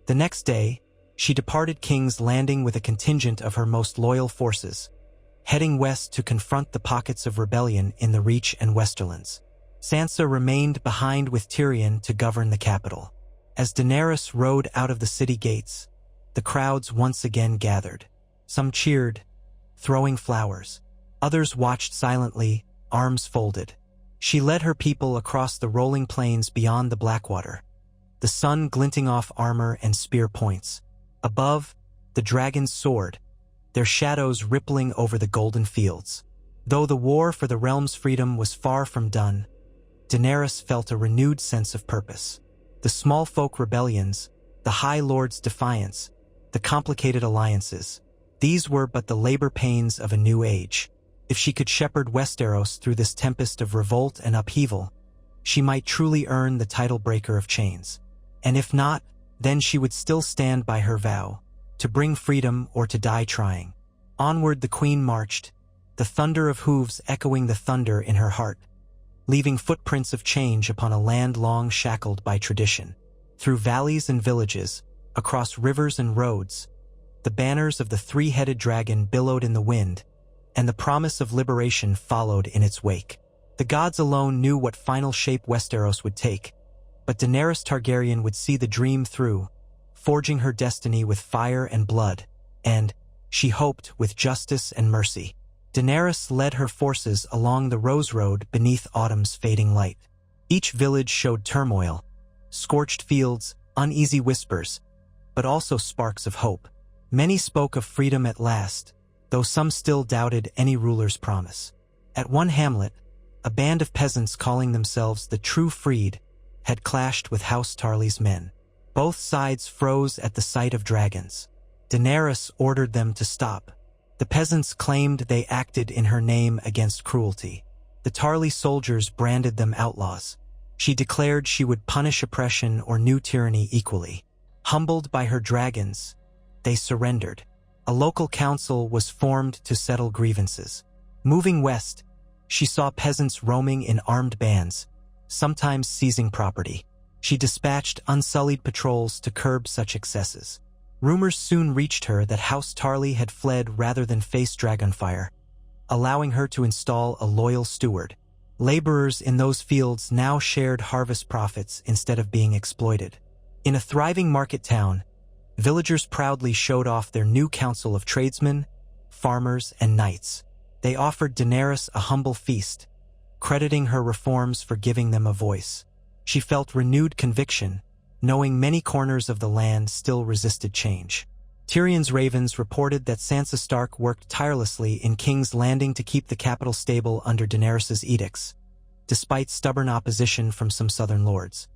The next day, she departed King's Landing with a contingent of her most loyal forces, heading west to confront the pockets of rebellion in the Reach and Westerlands. Sansa remained behind with Tyrion to govern the capital. As Daenerys rode out of the city gates, the crowds once again gathered. Some cheered, throwing flowers. Others watched silently, arms folded. She led her people across the rolling plains beyond the Blackwater, the sun glinting off armor and spear points. Above, the dragons soared, their shadows rippling over the golden fields. Though the war for the realm's freedom was far from done, Daenerys felt a renewed sense of purpose. The small folk rebellions, the High Lord's defiance, the complicated alliances, these were but the labor pains of a new age. If she could shepherd Westeros through this tempest of revolt and upheaval, she might truly earn the title breaker of chains. And if not, then she would still stand by her vow, to bring freedom or to die trying. Onward the queen marched, the thunder of hooves echoing the thunder in her heart, leaving footprints of change upon a land long shackled by tradition. Through valleys and villages, across rivers and roads, the banners of the 3-headed dragon billowed in the wind, and the promise of liberation followed in its wake. The gods alone knew what final shape Westeros would take, but Daenerys Targaryen would see the dream through, forging her destiny with fire and blood, and, she hoped, with justice and mercy. Daenerys led her forces along the Rose Road beneath autumn's fading light. Each village showed turmoil, scorched fields, uneasy whispers, but also sparks of hope. Many spoke of freedom at last, though some still doubted any ruler's promise. At one hamlet, a band of peasants calling themselves the True Freed had clashed with House Tarly's men. Both sides froze at the sight of dragons. Daenerys ordered them to stop. The peasants claimed they acted in her name against cruelty. The Tarly soldiers branded them outlaws. She declared she would punish oppression or new tyranny equally. Humbled by her dragons, they surrendered. A local council was formed to settle grievances. Moving west, she saw peasants roaming in armed bands, sometimes seizing property. She dispatched unsullied patrols to curb such excesses. Rumors soon reached her that House Tarly had fled rather than face dragonfire, allowing her to install a loyal steward. Laborers in those fields now shared harvest profits instead of being exploited. In a thriving market town, villagers proudly showed off their new council of tradesmen, farmers, and knights. They offered Daenerys a humble feast, crediting her reforms for giving them a voice. She felt renewed conviction, knowing many corners of the land still resisted change. Tyrion's ravens reported that Sansa Stark worked tirelessly in King's Landing to keep the capital stable under Daenerys' edicts, despite stubborn opposition from some southern lords.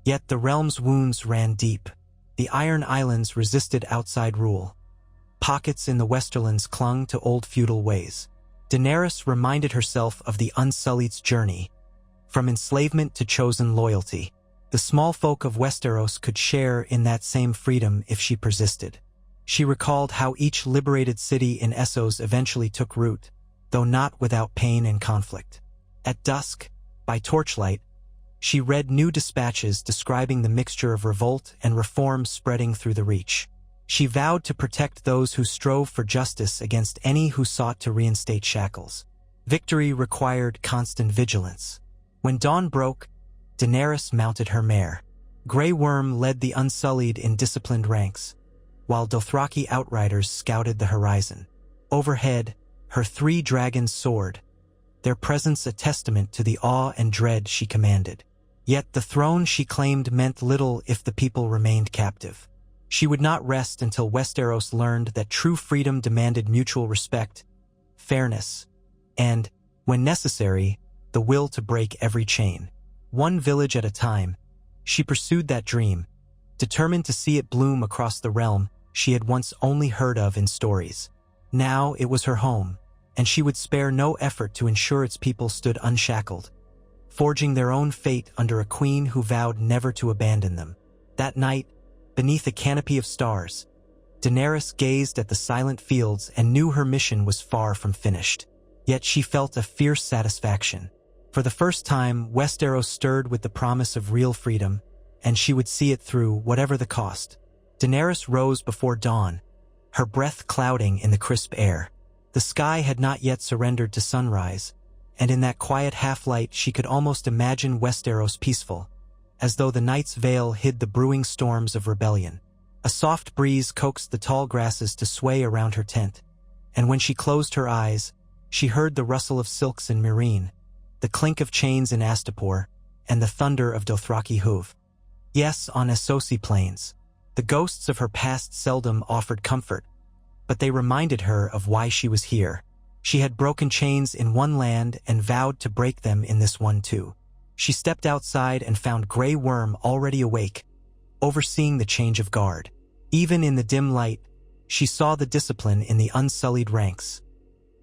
Yet the realm's wounds ran deep. The Iron Islands resisted outside rule. Pockets in the Westerlands clung to old feudal ways. Daenerys reminded herself of the Unsullied's journey, from enslavement to chosen loyalty. The small folk of Westeros could share in that same freedom if she persisted. She recalled how each liberated city in Essos eventually took root, though not without pain and conflict. At dusk, by torchlight, she read new dispatches describing the mixture of revolt and reform spreading through the Reach. She vowed to protect those who strove for justice against any who sought to reinstate shackles. Victory required constant vigilance. When dawn broke, Daenerys mounted her mare. Grey Worm led the Unsullied in disciplined ranks, while Dothraki outriders scouted the horizon. Overhead, her 3 dragons soared, their presence a testament to the awe and dread she commanded. Yet the throne she claimed meant little if the people remained captive. She would not rest until Westeros learned that true freedom demanded mutual respect, fairness, and, when necessary, the will to break every chain. One village at a time, she pursued that dream, determined to see it bloom across the realm she had once only heard of in stories. Now it was her home, and she would spare no effort to ensure its people stood unshackled, forging their own fate under a queen who vowed never to abandon them. That night, beneath a canopy of stars, Daenerys gazed at the silent fields and knew her mission was far from finished. Yet she felt a fierce satisfaction. For the first time, Westeros stirred with the promise of real freedom, and she would see it through, whatever the cost. Daenerys rose before dawn, her breath clouding in the crisp air. The sky had not yet surrendered to sunrise, and in that quiet half-light she could almost imagine Westeros peaceful, as though the night's veil hid the brewing storms of rebellion. A soft breeze coaxed the tall grasses to sway around her tent, and when she closed her eyes, she heard the rustle of silks in Meereen, the clink of chains in Astapor, and the thunder of Dothraki hoof. Yes, on Essosi plains, the ghosts of her past seldom offered comfort, but they reminded her of why she was here. She had broken chains in one land and vowed to break them in this one too. She stepped outside and found Grey Worm already awake, overseeing the change of guard. Even in the dim light, she saw the discipline in the Unsullied ranks,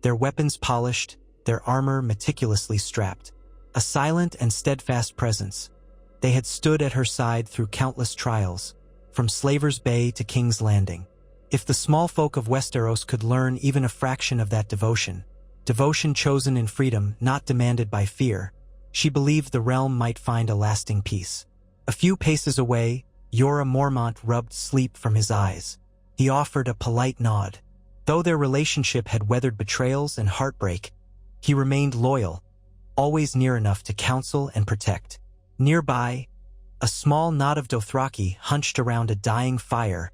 their weapons polished, their armor meticulously strapped. A silent and steadfast presence. They had stood at her side through countless trials, from Slaver's Bay to King's Landing. If the small folk of Westeros could learn even a fraction of that devotion chosen in freedom, not demanded by fear, she believed the realm might find a lasting peace. A few paces away, Jorah Mormont rubbed sleep from his eyes. He offered a polite nod. Though their relationship had weathered betrayals and heartbreak, he remained loyal, always near enough to counsel and protect. Nearby, a small knot of Dothraki hunched around a dying fire,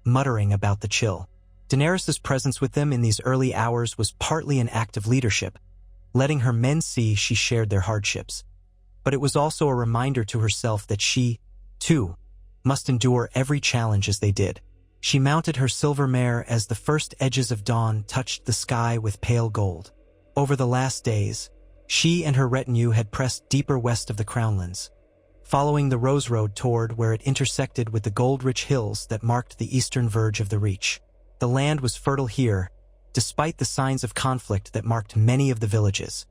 muttering about the chill. Daenerys' presence with them in these early hours was partly an act of leadership, letting her men see she shared their hardships. But it was also a reminder to herself that she, too, must endure every challenge as they did. She mounted her silver mare as the first edges of dawn touched the sky with pale gold. Over the last days, she and her retinue had pressed deeper west of the Crownlands, following the Rose Road toward where it intersected with the gold-rich hills that marked the eastern verge of the Reach. The land was fertile here, despite the signs of conflict that marked many of the villages.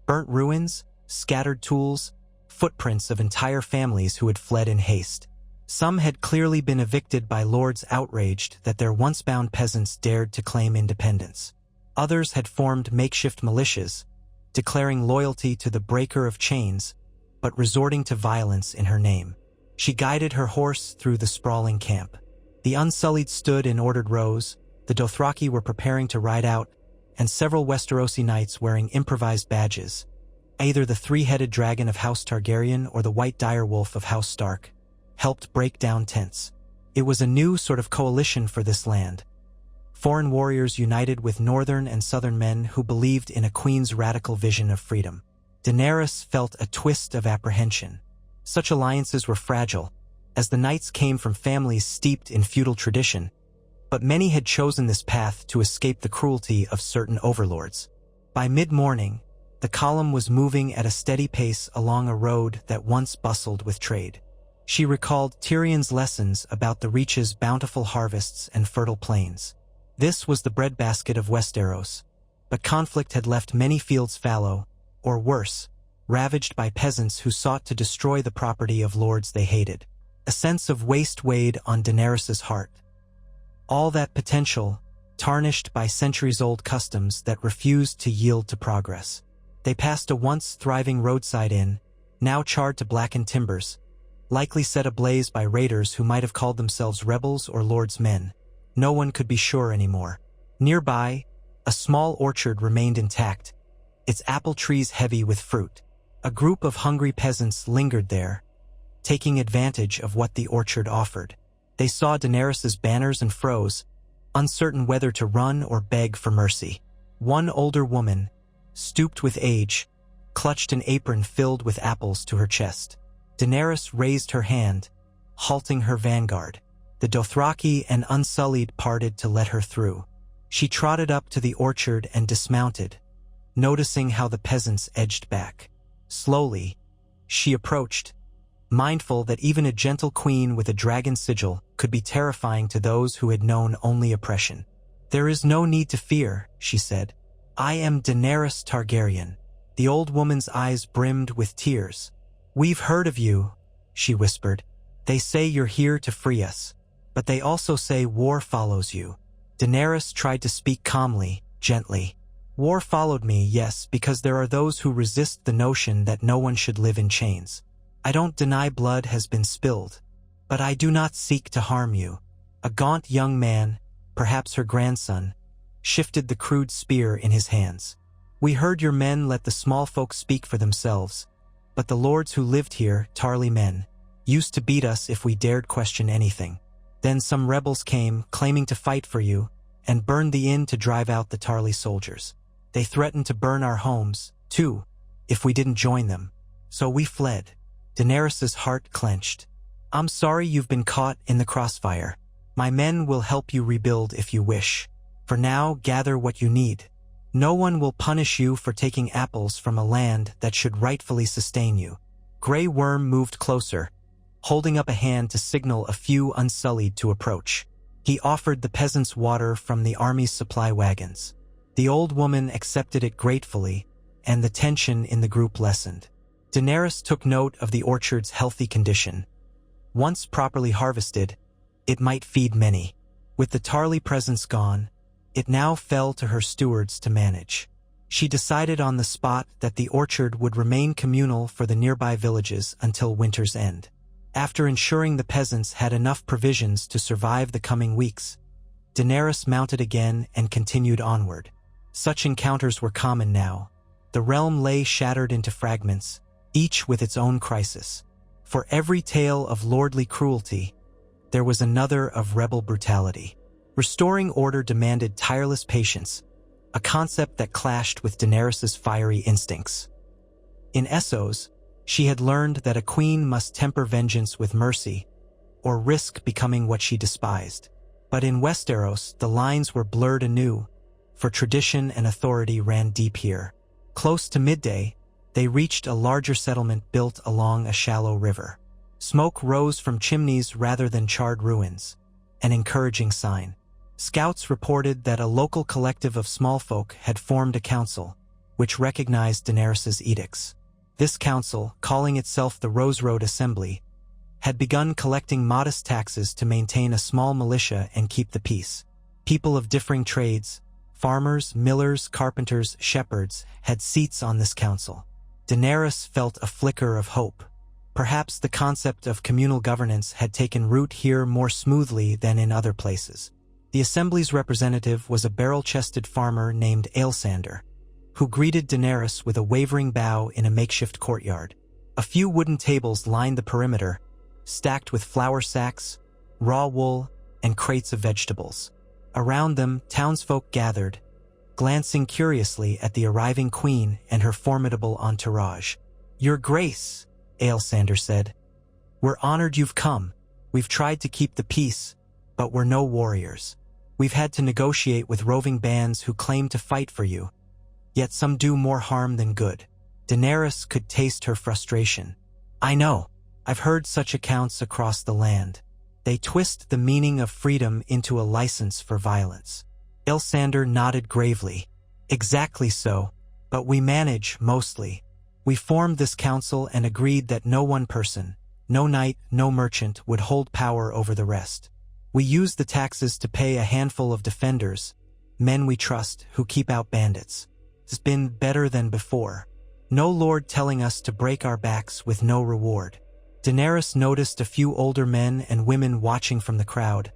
Burnt ruins, scattered tools, footprints of entire families who had fled in haste. Some had clearly been evicted by lords outraged that their once-bound peasants dared to claim independence. Others had formed makeshift militias, declaring loyalty to the breaker of chains, but resorting to violence in her name. She guided her horse through the sprawling camp. The Unsullied stood in ordered rows, the Dothraki were preparing to ride out, and several Westerosi knights wearing improvised badges, either the three-headed dragon of House Targaryen or the white direwolf of House Stark, helped break down tents. It was a new sort of coalition for this land, foreign warriors united with northern and southern men who believed in a queen's radical vision of freedom. Daenerys felt a twist of apprehension. Such alliances were fragile, as the knights came from families steeped in feudal tradition, but many had chosen this path to escape the cruelty of certain overlords. By mid-morning, the column was moving at a steady pace along a road that once bustled with trade. She recalled Tyrion's lessons about the Reach's bountiful harvests and fertile plains. This was the breadbasket of Westeros, but conflict had left many fields fallow, or worse, ravaged by peasants who sought to destroy the property of lords they hated. A sense of waste weighed on Daenerys's heart. All that potential, tarnished by centuries-old customs that refused to yield to progress. They passed a once thriving roadside inn, now charred to blackened timbers, likely set ablaze by raiders who might have called themselves rebels or lords' men. No one could be sure anymore. Nearby, a small orchard remained intact, its apple trees heavy with fruit. A group of hungry peasants lingered there, taking advantage of what the orchard offered. They saw Daenerys's banners and froze, uncertain whether to run or beg for mercy. One older woman, stooped with age, clutched an apron filled with apples to her chest. Daenerys raised her hand, halting her vanguard. The Dothraki and Unsullied parted to let her through. She trotted up to the orchard and dismounted, noticing how the peasants edged back. Slowly, she approached, mindful that even a gentle queen with a dragon sigil could be terrifying to those who had known only oppression. "There is no need to fear," she said. "I am Daenerys Targaryen." The old woman's eyes brimmed with tears. "We've heard of you," she whispered. "They say you're here to free us, but they also say war follows you." Daenerys tried to speak calmly, gently. "War followed me, yes, because there are those who resist the notion that no one should live in chains. I don't deny blood has been spilled, but I do not seek to harm you." A gaunt young man, perhaps her grandson, shifted the crude spear in his hands. "We heard your men let the small folk speak for themselves, but the lords who lived here, Tarly men, used to beat us if we dared question anything. Then some rebels came, claiming to fight for you, and burned the inn to drive out the Tarly soldiers. They threatened to burn our homes, too, if we didn't join them. So we fled." Daenerys's heart clenched. "I'm sorry you've been caught in the crossfire. My men will help you rebuild if you wish. For now, gather what you need. No one will punish you for taking apples from a land that should rightfully sustain you." Grey Worm moved closer, holding up a hand to signal a few Unsullied to approach. He offered the peasants water from the army's supply wagons. The old woman accepted it gratefully, and the tension in the group lessened. Daenerys took note of the orchard's healthy condition. Once properly harvested, it might feed many. With the Tarly presence gone, it now fell to her stewards to manage. She decided on the spot that the orchard would remain communal for the nearby villages until winter's end. After ensuring the peasants had enough provisions to survive the coming weeks, Daenerys mounted again and continued onward. Such encounters were common now. The realm lay shattered into fragments, each with its own crisis. For every tale of lordly cruelty, there was another of rebel brutality. Restoring order demanded tireless patience, a concept that clashed with Daenerys's fiery instincts. In Essos, she had learned that a queen must temper vengeance with mercy, or risk becoming what she despised. But in Westeros, the lines were blurred anew, for tradition and authority ran deep here. Close to midday, they reached a larger settlement built along a shallow river. Smoke rose from chimneys rather than charred ruins, an encouraging sign. Scouts reported that a local collective of small folk had formed a council, which recognized Daenerys's edicts. This council, calling itself the Rose Road Assembly, had begun collecting modest taxes to maintain a small militia and keep the peace. People of differing trades, farmers, millers, carpenters, shepherds, had seats on this council. Daenerys felt a flicker of hope. Perhaps the concept of communal governance had taken root here more smoothly than in other places. The assembly's representative was a barrel-chested farmer named Aelsander, who greeted Daenerys with a wavering bow in a makeshift courtyard. A few wooden tables lined the perimeter, stacked with flour sacks, raw wool, and crates of vegetables. Around them, townsfolk gathered, glancing curiously at the arriving queen and her formidable entourage. "Your Grace," Aelsander said, "we're honored you've come. We've tried to keep the peace, but we're no warriors. We've had to negotiate with roving bands who claim to fight for you, yet some do more harm than good." Daenerys could taste her frustration. "I know. I've heard such accounts across the land. They twist the meaning of freedom into a license for violence." Aelsander nodded gravely. "Exactly so, but we manage, mostly. We formed this council and agreed that no one person, no knight, no merchant would hold power over the rest. We use the taxes to pay a handful of defenders, men we trust, who keep out bandits. It's been better than before. No lord telling us to break our backs with no reward." Daenerys noticed a few older men and women watching from the crowd,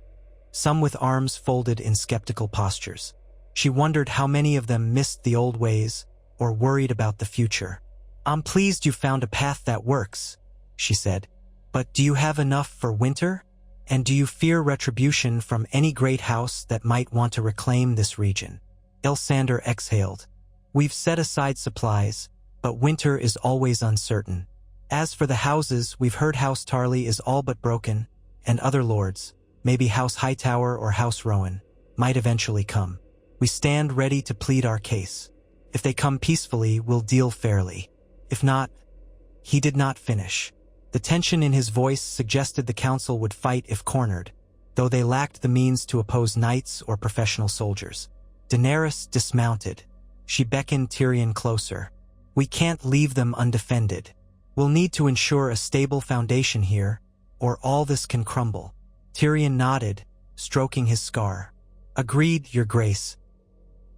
some with arms folded in skeptical postures. She wondered how many of them missed the old ways or worried about the future. "I'm pleased you found a path that works," she said. "But do you have enough for winter? And do you fear retribution from any great house that might want to reclaim this region?" Aelsander exhaled. "We've set aside supplies, but winter is always uncertain. As for the houses, we've heard House Tarly is all but broken, and other lords, maybe House Hightower or House Rowan, might eventually come. We stand ready to plead our case. If they come peacefully, we'll deal fairly. If not..." He did not finish. The tension in his voice suggested the council would fight if cornered, though they lacked the means to oppose knights or professional soldiers. Daenerys dismounted. She beckoned Tyrion closer. "We can't leave them undefended. We'll need to ensure a stable foundation here, or all this can crumble." Tyrion nodded, stroking his scar. "Agreed, Your Grace.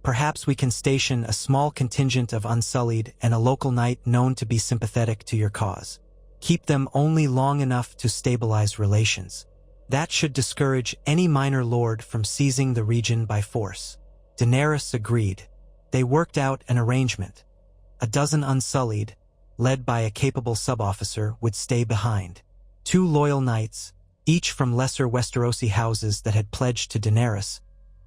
Perhaps we can station a small contingent of Unsullied and a local knight known to be sympathetic to your cause. Keep them only long enough to stabilize relations. That should discourage any minor lord from seizing the region by force." Daenerys agreed. They worked out an arrangement. A dozen Unsullied, led by a capable sub-officer, would stay behind. 2 loyal knights, each from lesser Westerosi houses that had pledged to Daenerys,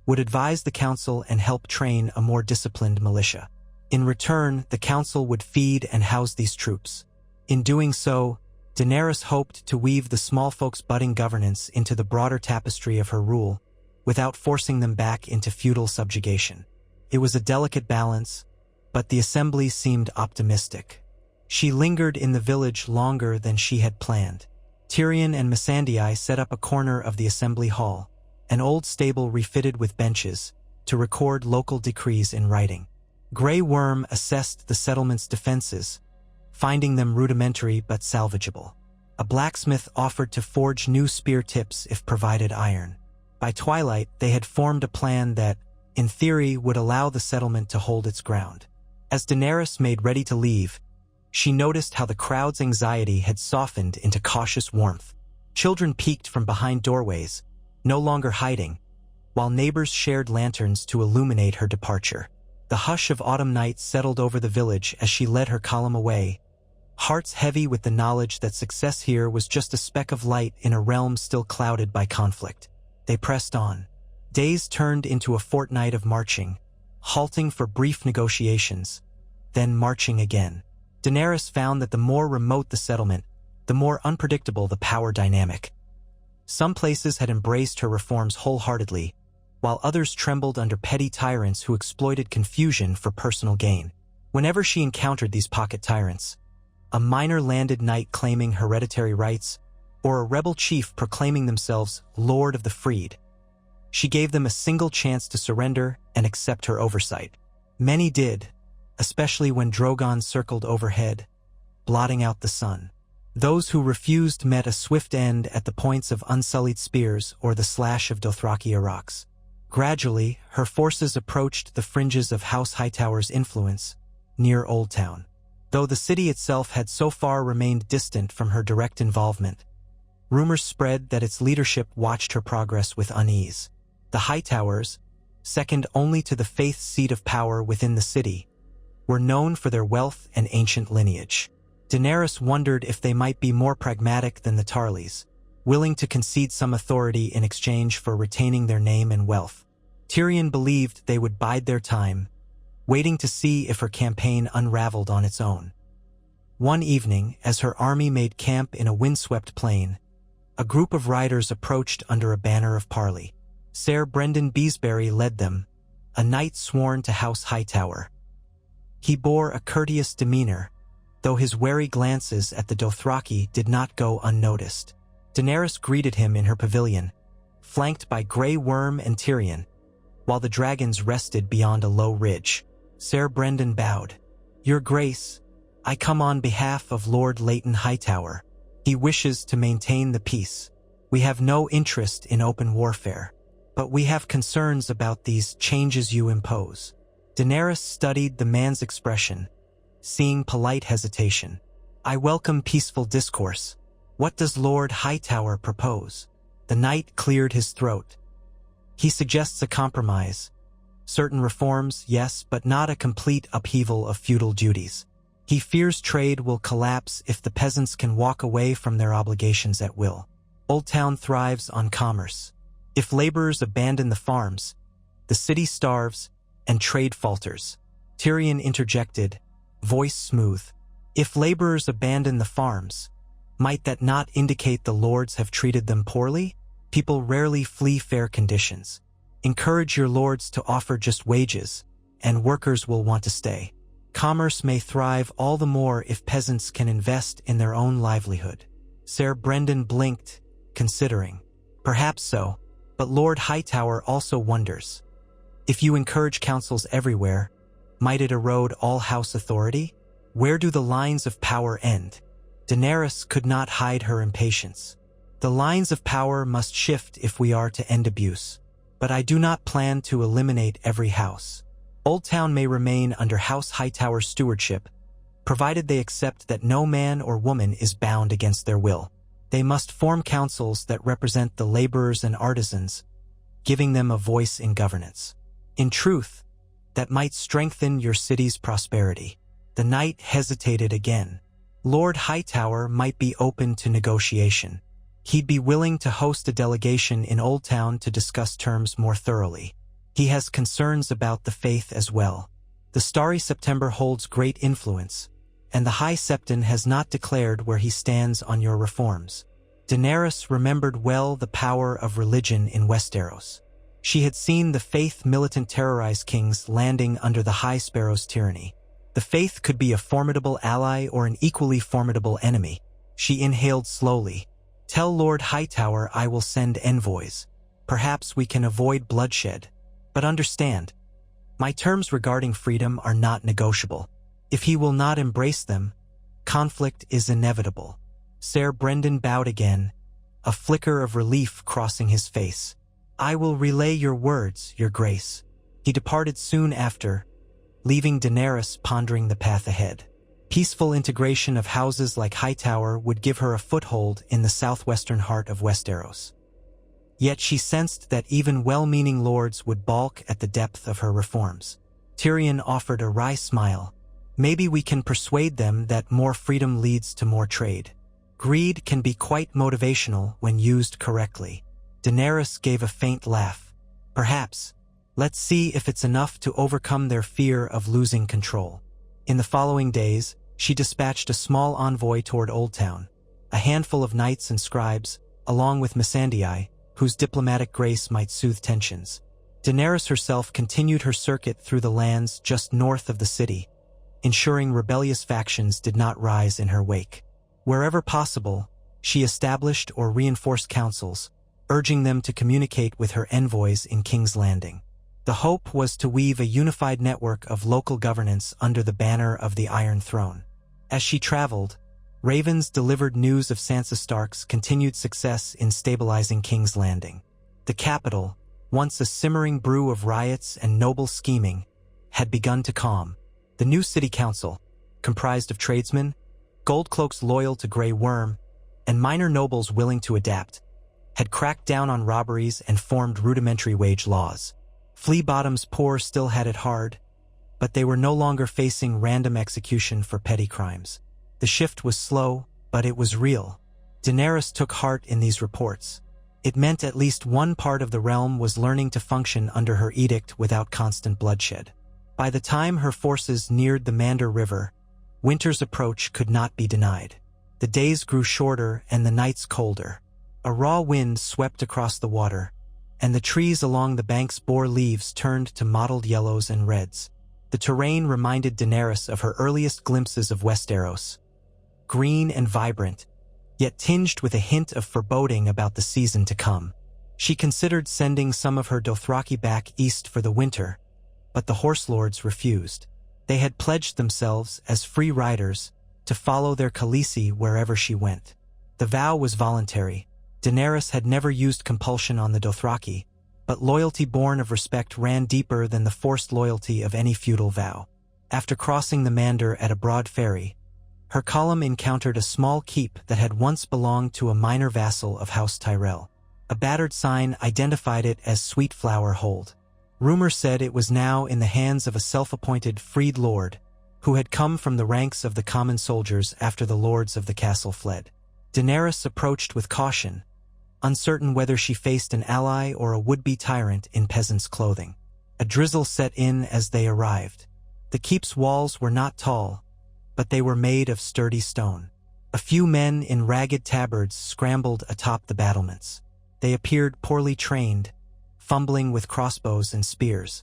would advise the council and help train a more disciplined militia. In return, the council would feed and house these troops. In doing so, Daenerys hoped to weave the small folk's budding governance into the broader tapestry of her rule, without forcing them back into feudal subjugation. It was a delicate balance, but the assembly seemed optimistic. She lingered in the village longer than she had planned. Tyrion and Missandei set up a corner of the assembly hall, an old stable refitted with benches, to record local decrees in writing. Grey Worm assessed the settlement's defenses, finding them rudimentary but salvageable. A blacksmith offered to forge new spear tips if provided iron. By twilight, they had formed a plan that, in theory, would allow the settlement to hold its ground. As Daenerys made ready to leave, she noticed how the crowd's anxiety had softened into cautious warmth. Children peeked from behind doorways, no longer hiding, while neighbors shared lanterns to illuminate her departure. The hush of autumn night settled over the village as she led her column away, hearts heavy with the knowledge that success here was just a speck of light in a realm still clouded by conflict. They pressed on. Days turned into a fortnight of marching, halting for brief negotiations, then marching again. Daenerys found that the more remote the settlement, the more unpredictable the power dynamic. Some places had embraced her reforms wholeheartedly, while others trembled under petty tyrants who exploited confusion for personal gain. Whenever she encountered these pocket tyrants, a minor landed knight claiming hereditary rights, or a rebel chief proclaiming themselves Lord of the Freed, she gave them a single chance to surrender and accept her oversight. Many did, especially when Drogon circled overhead, blotting out the sun. Those who refused met a swift end at the points of unsullied spears or the slash of Dothraki rocks. Gradually, her forces approached the fringes of House Hightower's influence, near Old Town. Though the city itself had so far remained distant from her direct involvement, rumors spread that its leadership watched her progress with unease. The Hightowers, second only to the faith seat of power within the city, were known for their wealth and ancient lineage. Daenerys wondered if they might be more pragmatic than the Tarlys, willing to concede some authority in exchange for retaining their name and wealth. Tyrion believed they would bide their time, waiting to see if her campaign unraveled on its own. One evening, as her army made camp in a windswept plain, a group of riders approached under a banner of parley. Ser Brendan Beesbury led them, a knight sworn to House Hightower. He bore a courteous demeanor, though his wary glances at the Dothraki did not go unnoticed. Daenerys greeted him in her pavilion, flanked by Grey Worm and Tyrion, while the dragons rested beyond a low ridge. Ser Brendan bowed. "Your Grace, I come on behalf of Lord Leighton Hightower. He wishes to maintain the peace. We have no interest in open warfare, but we have concerns about these changes you impose." Daenerys studied the man's expression, seeing polite hesitation. "I welcome peaceful discourse. What does Lord Hightower propose?" The knight cleared his throat. "He suggests a compromise. Certain reforms, yes, but not a complete upheaval of feudal duties. He fears trade will collapse if the peasants can walk away from their obligations at will. Old Town thrives on commerce. If laborers abandon the farms, the city starves and trade falters." Tyrion interjected, voice smooth. "If laborers abandon the farms, might that not indicate the lords have treated them poorly? People rarely flee fair conditions. Encourage your lords to offer just wages, and workers will want to stay. Commerce may thrive all the more if peasants can invest in their own livelihood." Ser Brendan blinked, considering. "Perhaps so, but Lord Hightower also wonders. If you encourage councils everywhere, might it erode all house authority? Where do the lines of power end?" Daenerys could not hide her impatience. "The lines of power must shift if we are to end abuse, but I do not plan to eliminate every house. Old Town may remain under House Hightower's stewardship, provided they accept that no man or woman is bound against their will. They must form councils that represent the laborers and artisans, giving them a voice in governance. In truth, that might strengthen your city's prosperity." The knight hesitated again. Lord Hightower might be open to negotiation. He'd be willing to host a delegation in Old Town to discuss terms more thoroughly. He has concerns about the faith as well. The Starry September holds great influence, and the High Septon has not declared where he stands on your reforms. Daenerys remembered well the power of religion in Westeros. She had seen the faith militant terrorize kings landing under the High Sparrow's tyranny. The faith could be a formidable ally or an equally formidable enemy. She inhaled slowly. "Tell Lord Hightower I will send envoys. Perhaps we can avoid bloodshed. But understand, my terms regarding freedom are not negotiable. If he will not embrace them, conflict is inevitable." Ser Brendan bowed again, a flicker of relief crossing his face. "I will relay your words, Your Grace." He departed soon after, leaving Daenerys pondering the path ahead. Peaceful integration of houses like Hightower would give her a foothold in the southwestern heart of Westeros. Yet she sensed that even well-meaning lords would balk at the depth of her reforms. Tyrion offered a wry smile. "Maybe we can persuade them that more freedom leads to more trade. Greed can be quite motivational when used correctly." Daenerys gave a faint laugh. "Perhaps. Let's see if it's enough to overcome their fear of losing control." In the following days, she dispatched a small envoy toward Old Town, a handful of knights and scribes, along with Missandei, whose diplomatic grace might soothe tensions. Daenerys herself continued her circuit through the lands just north of the city, ensuring rebellious factions did not rise in her wake. Wherever possible, she established or reinforced councils, urging them to communicate with her envoys in King's Landing. The hope was to weave a unified network of local governance under the banner of the Iron Throne. As she traveled, ravens delivered news of Sansa Stark's continued success in stabilizing King's Landing. The capital, once a simmering brew of riots and noble scheming, had begun to calm. The new city council, comprised of tradesmen, goldcloaks loyal to Grey Worm, and minor nobles willing to adapt, had cracked down on robberies and formed rudimentary wage laws. Flea Bottom's poor still had it hard, but they were no longer facing random execution for petty crimes. The shift was slow, but it was real. Daenerys took heart in these reports. It meant at least one part of the realm was learning to function under her edict without constant bloodshed. By the time her forces neared the Mander River, winter's approach could not be denied. The days grew shorter and the nights colder. A raw wind swept across the water, and the trees along the banks bore leaves turned to mottled yellows and reds. The terrain reminded Daenerys of her earliest glimpses of Westeros, green and vibrant, yet tinged with a hint of foreboding about the season to come. She considered sending some of her Dothraki back east for the winter, but the horse lords refused. They had pledged themselves, as free riders, to follow their Khaleesi wherever she went. The vow was voluntary. Daenerys had never used compulsion on the Dothraki, but loyalty born of respect ran deeper than the forced loyalty of any feudal vow. After crossing the Mander at a broad ferry, her column encountered a small keep that had once belonged to a minor vassal of House Tyrell. A battered sign identified it as Sweet Flower Hold. Rumor said it was now in the hands of a self-appointed freed lord, who had come from the ranks of the common soldiers after the lords of the castle fled. Daenerys approached with caution, uncertain whether she faced an ally or a would-be tyrant in peasant's clothing. A drizzle set in as they arrived. The keep's walls were not tall, but they were made of sturdy stone. A few men in ragged tabards scrambled atop the battlements. They appeared poorly trained, fumbling with crossbows and spears.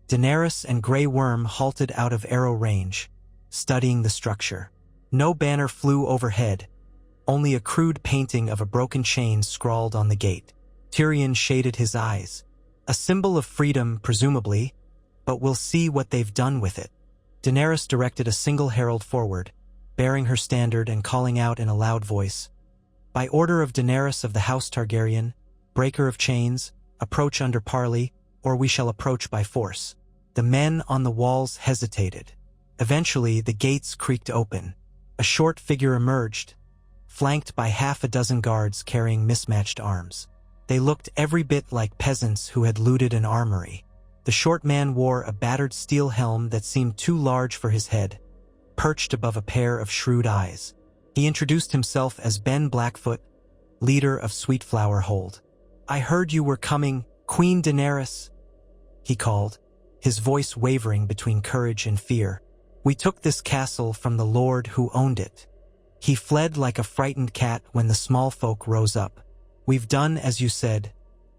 Daenerys and Grey Worm halted out of arrow range, studying the structure. No banner flew overhead, only a crude painting of a broken chain scrawled on the gate. Tyrion shaded his eyes. A symbol of freedom, presumably, but we'll see what they've done with it. Daenerys directed a single herald forward, bearing her standard and calling out in a loud voice, "By order of Daenerys of the House Targaryen, breaker of chains, approach under parley, or we shall approach by force." The men on the walls hesitated. Eventually, the gates creaked open. A short figure emerged, flanked by half a dozen guards carrying mismatched arms. They looked every bit like peasants who had looted an armory. The short man wore a battered steel helm that seemed too large for his head, perched above a pair of shrewd eyes. He introduced himself as Ben Blackfoot, leader of Sweet Flower Hold. "I heard you were coming, Queen Daenerys," he called, his voice wavering between courage and fear. "We took this castle from the lord who owned it. He fled like a frightened cat when the small folk rose up. We've done as you said,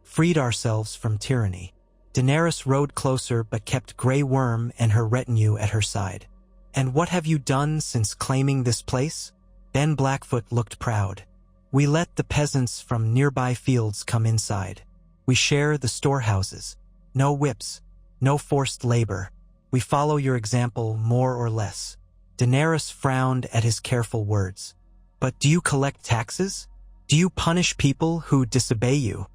freed ourselves from tyranny." Daenerys rode closer but kept Grey Worm and her retinue at her side. "And what have you done since claiming this place?" Ben Blackfoot looked proud. "We let the peasants from nearby fields come inside. We share the storehouses. No whips, no forced labor. We follow your example more or less." Daenerys frowned at his careful words. "But do you collect taxes? Do you punish people who disobey you?"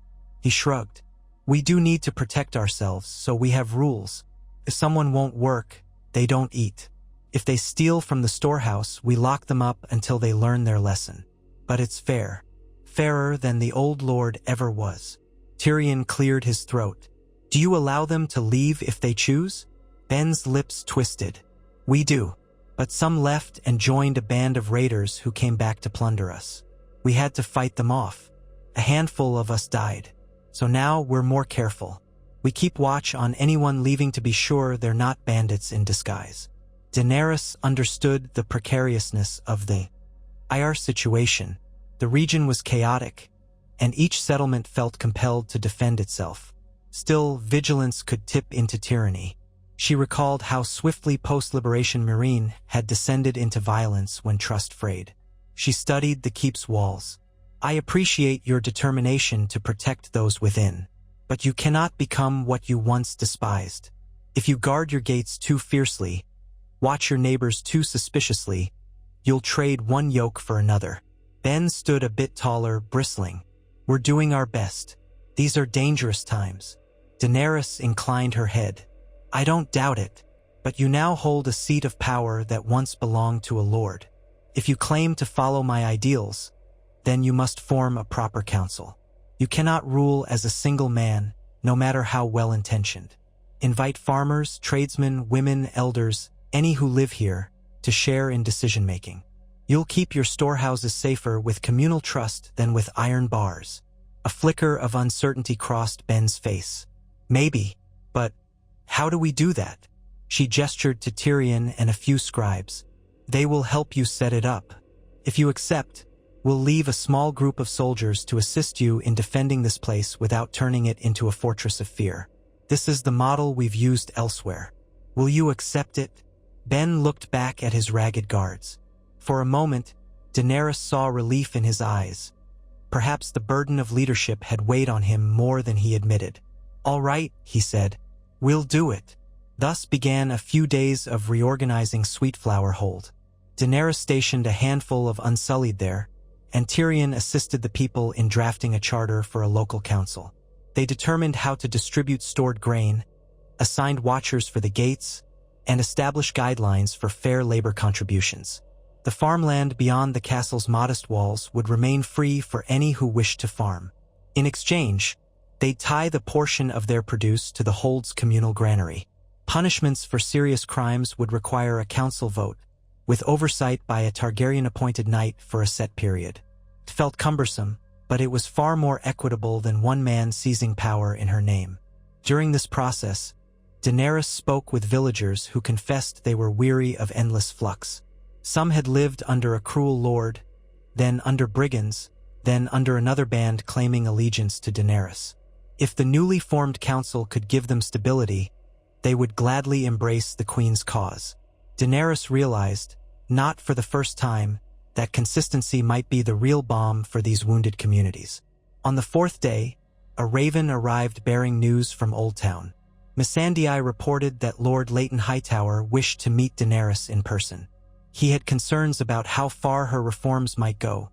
He shrugged. "We do need to protect ourselves, so we have rules. If someone won't work, they don't eat. If they steal from the storehouse, we lock them up until they learn their lesson. But it's fair. Fairer than the old lord ever was." Tyrion cleared his throat. "Do you allow them to leave if they choose?" Ben's lips twisted. "We do. But some left and joined a band of raiders who came back to plunder us. We had to fight them off. A handful of us died. So now we're more careful. We keep watch on anyone leaving to be sure they're not bandits in disguise." Daenerys understood the precariousness of the IR situation. The region was chaotic, and each settlement felt compelled to defend itself. Still, vigilance could tip into tyranny. She recalled how swiftly post-liberation Meereen had descended into violence when trust frayed. She studied the keep's walls. "I appreciate your determination to protect those within, but you cannot become what you once despised. If you guard your gates too fiercely, watch your neighbors too suspiciously, you'll trade one yoke for another." Ben stood a bit taller, bristling. "We're doing our best. These are dangerous times." Daenerys inclined her head. "I don't doubt it, but you now hold a seat of power that once belonged to a lord. If you claim to follow my ideals, then you must form a proper council. You cannot rule as a single man, no matter how well-intentioned. Invite farmers, tradesmen, women, elders, any who live here, to share in decision-making. You'll keep your storehouses safer with communal trust than with iron bars." A flicker of uncertainty crossed Ben's face. Maybe, but how do we do that? She gestured to Tyrion and a few scribes. They will help you set it up. If you accept, we'll leave a small group of soldiers to assist you in defending this place without turning it into a fortress of fear. This is the model we've used elsewhere. Will you accept it? Ben looked back at his ragged guards. For a moment, Daenerys saw relief in his eyes. Perhaps the burden of leadership had weighed on him more than he admitted. All right, he said. We'll do it. Thus began a few days of reorganizing Sweetflower Hold. Daenerys stationed a handful of Unsullied there, and Tyrion assisted the people in drafting a charter for a local council. They determined how to distribute stored grain, assigned watchers for the gates, and established guidelines for fair labor contributions. The farmland beyond the castle's modest walls would remain free for any who wished to farm. In exchange, they'd tie the portion of their produce to the Hold's communal granary. Punishments for serious crimes would require a council vote, with oversight by a Targaryen-appointed knight for a set period. It felt cumbersome, but it was far more equitable than one man seizing power in her name. During this process, Daenerys spoke with villagers who confessed they were weary of endless flux. Some had lived under a cruel lord, then under brigands, then under another band claiming allegiance to Daenerys. If the newly formed council could give them stability, they would gladly embrace the queen's cause. Daenerys realized, not for the first time, that consistency might be the real balm for these wounded communities. On the fourth day, a raven arrived bearing news from Old Town. Missandei reported that Lord Leighton Hightower wished to meet Daenerys in person. He had concerns about how far her reforms might go,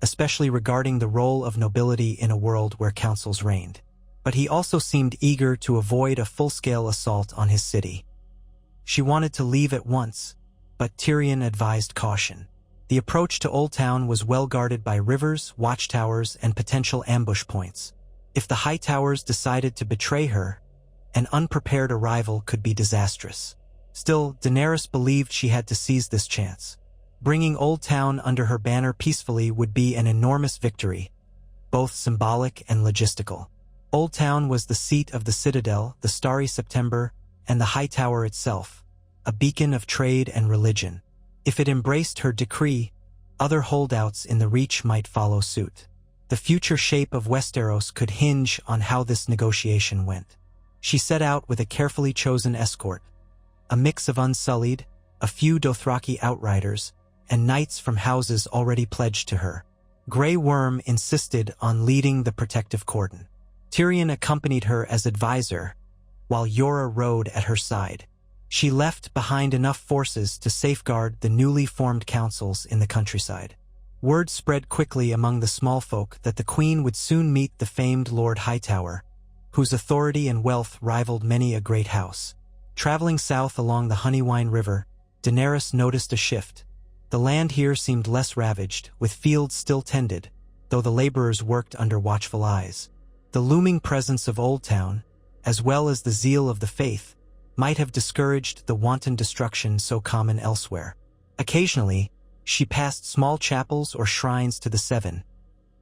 especially regarding the role of nobility in a world where councils reigned. But he also seemed eager to avoid a full-scale assault on his city. She wanted to leave at once, but Tyrion advised caution. The approach to Old Town was well guarded by rivers, watchtowers, and potential ambush points. If the Hightowers decided to betray her, an unprepared arrival could be disastrous. Still, Daenerys believed she had to seize this chance. Bringing Old Town under her banner peacefully would be an enormous victory, both symbolic and logistical. Old Town was the seat of the Citadel, the Starry September, and the Hightower itself, a beacon of trade and religion. If it embraced her decree, other holdouts in the Reach might follow suit. The future shape of Westeros could hinge on how this negotiation went. She set out with a carefully chosen escort, a mix of Unsullied, a few Dothraki outriders, and knights from houses already pledged to her. Grey Worm insisted on leading the protective cordon. Tyrion accompanied her as advisor, while Yora rode at her side. She left behind enough forces to safeguard the newly formed councils in the countryside. Word spread quickly among the small folk that the queen would soon meet the famed Lord Hightower, whose authority and wealth rivaled many a great house. Traveling south along the Honeywine River, Daenerys noticed a shift. The land here seemed less ravaged, with fields still tended, though the laborers worked under watchful eyes. The looming presence of Old Town, as well as the zeal of the faith, might have discouraged the wanton destruction so common elsewhere. Occasionally, she passed small chapels or shrines to the Seven,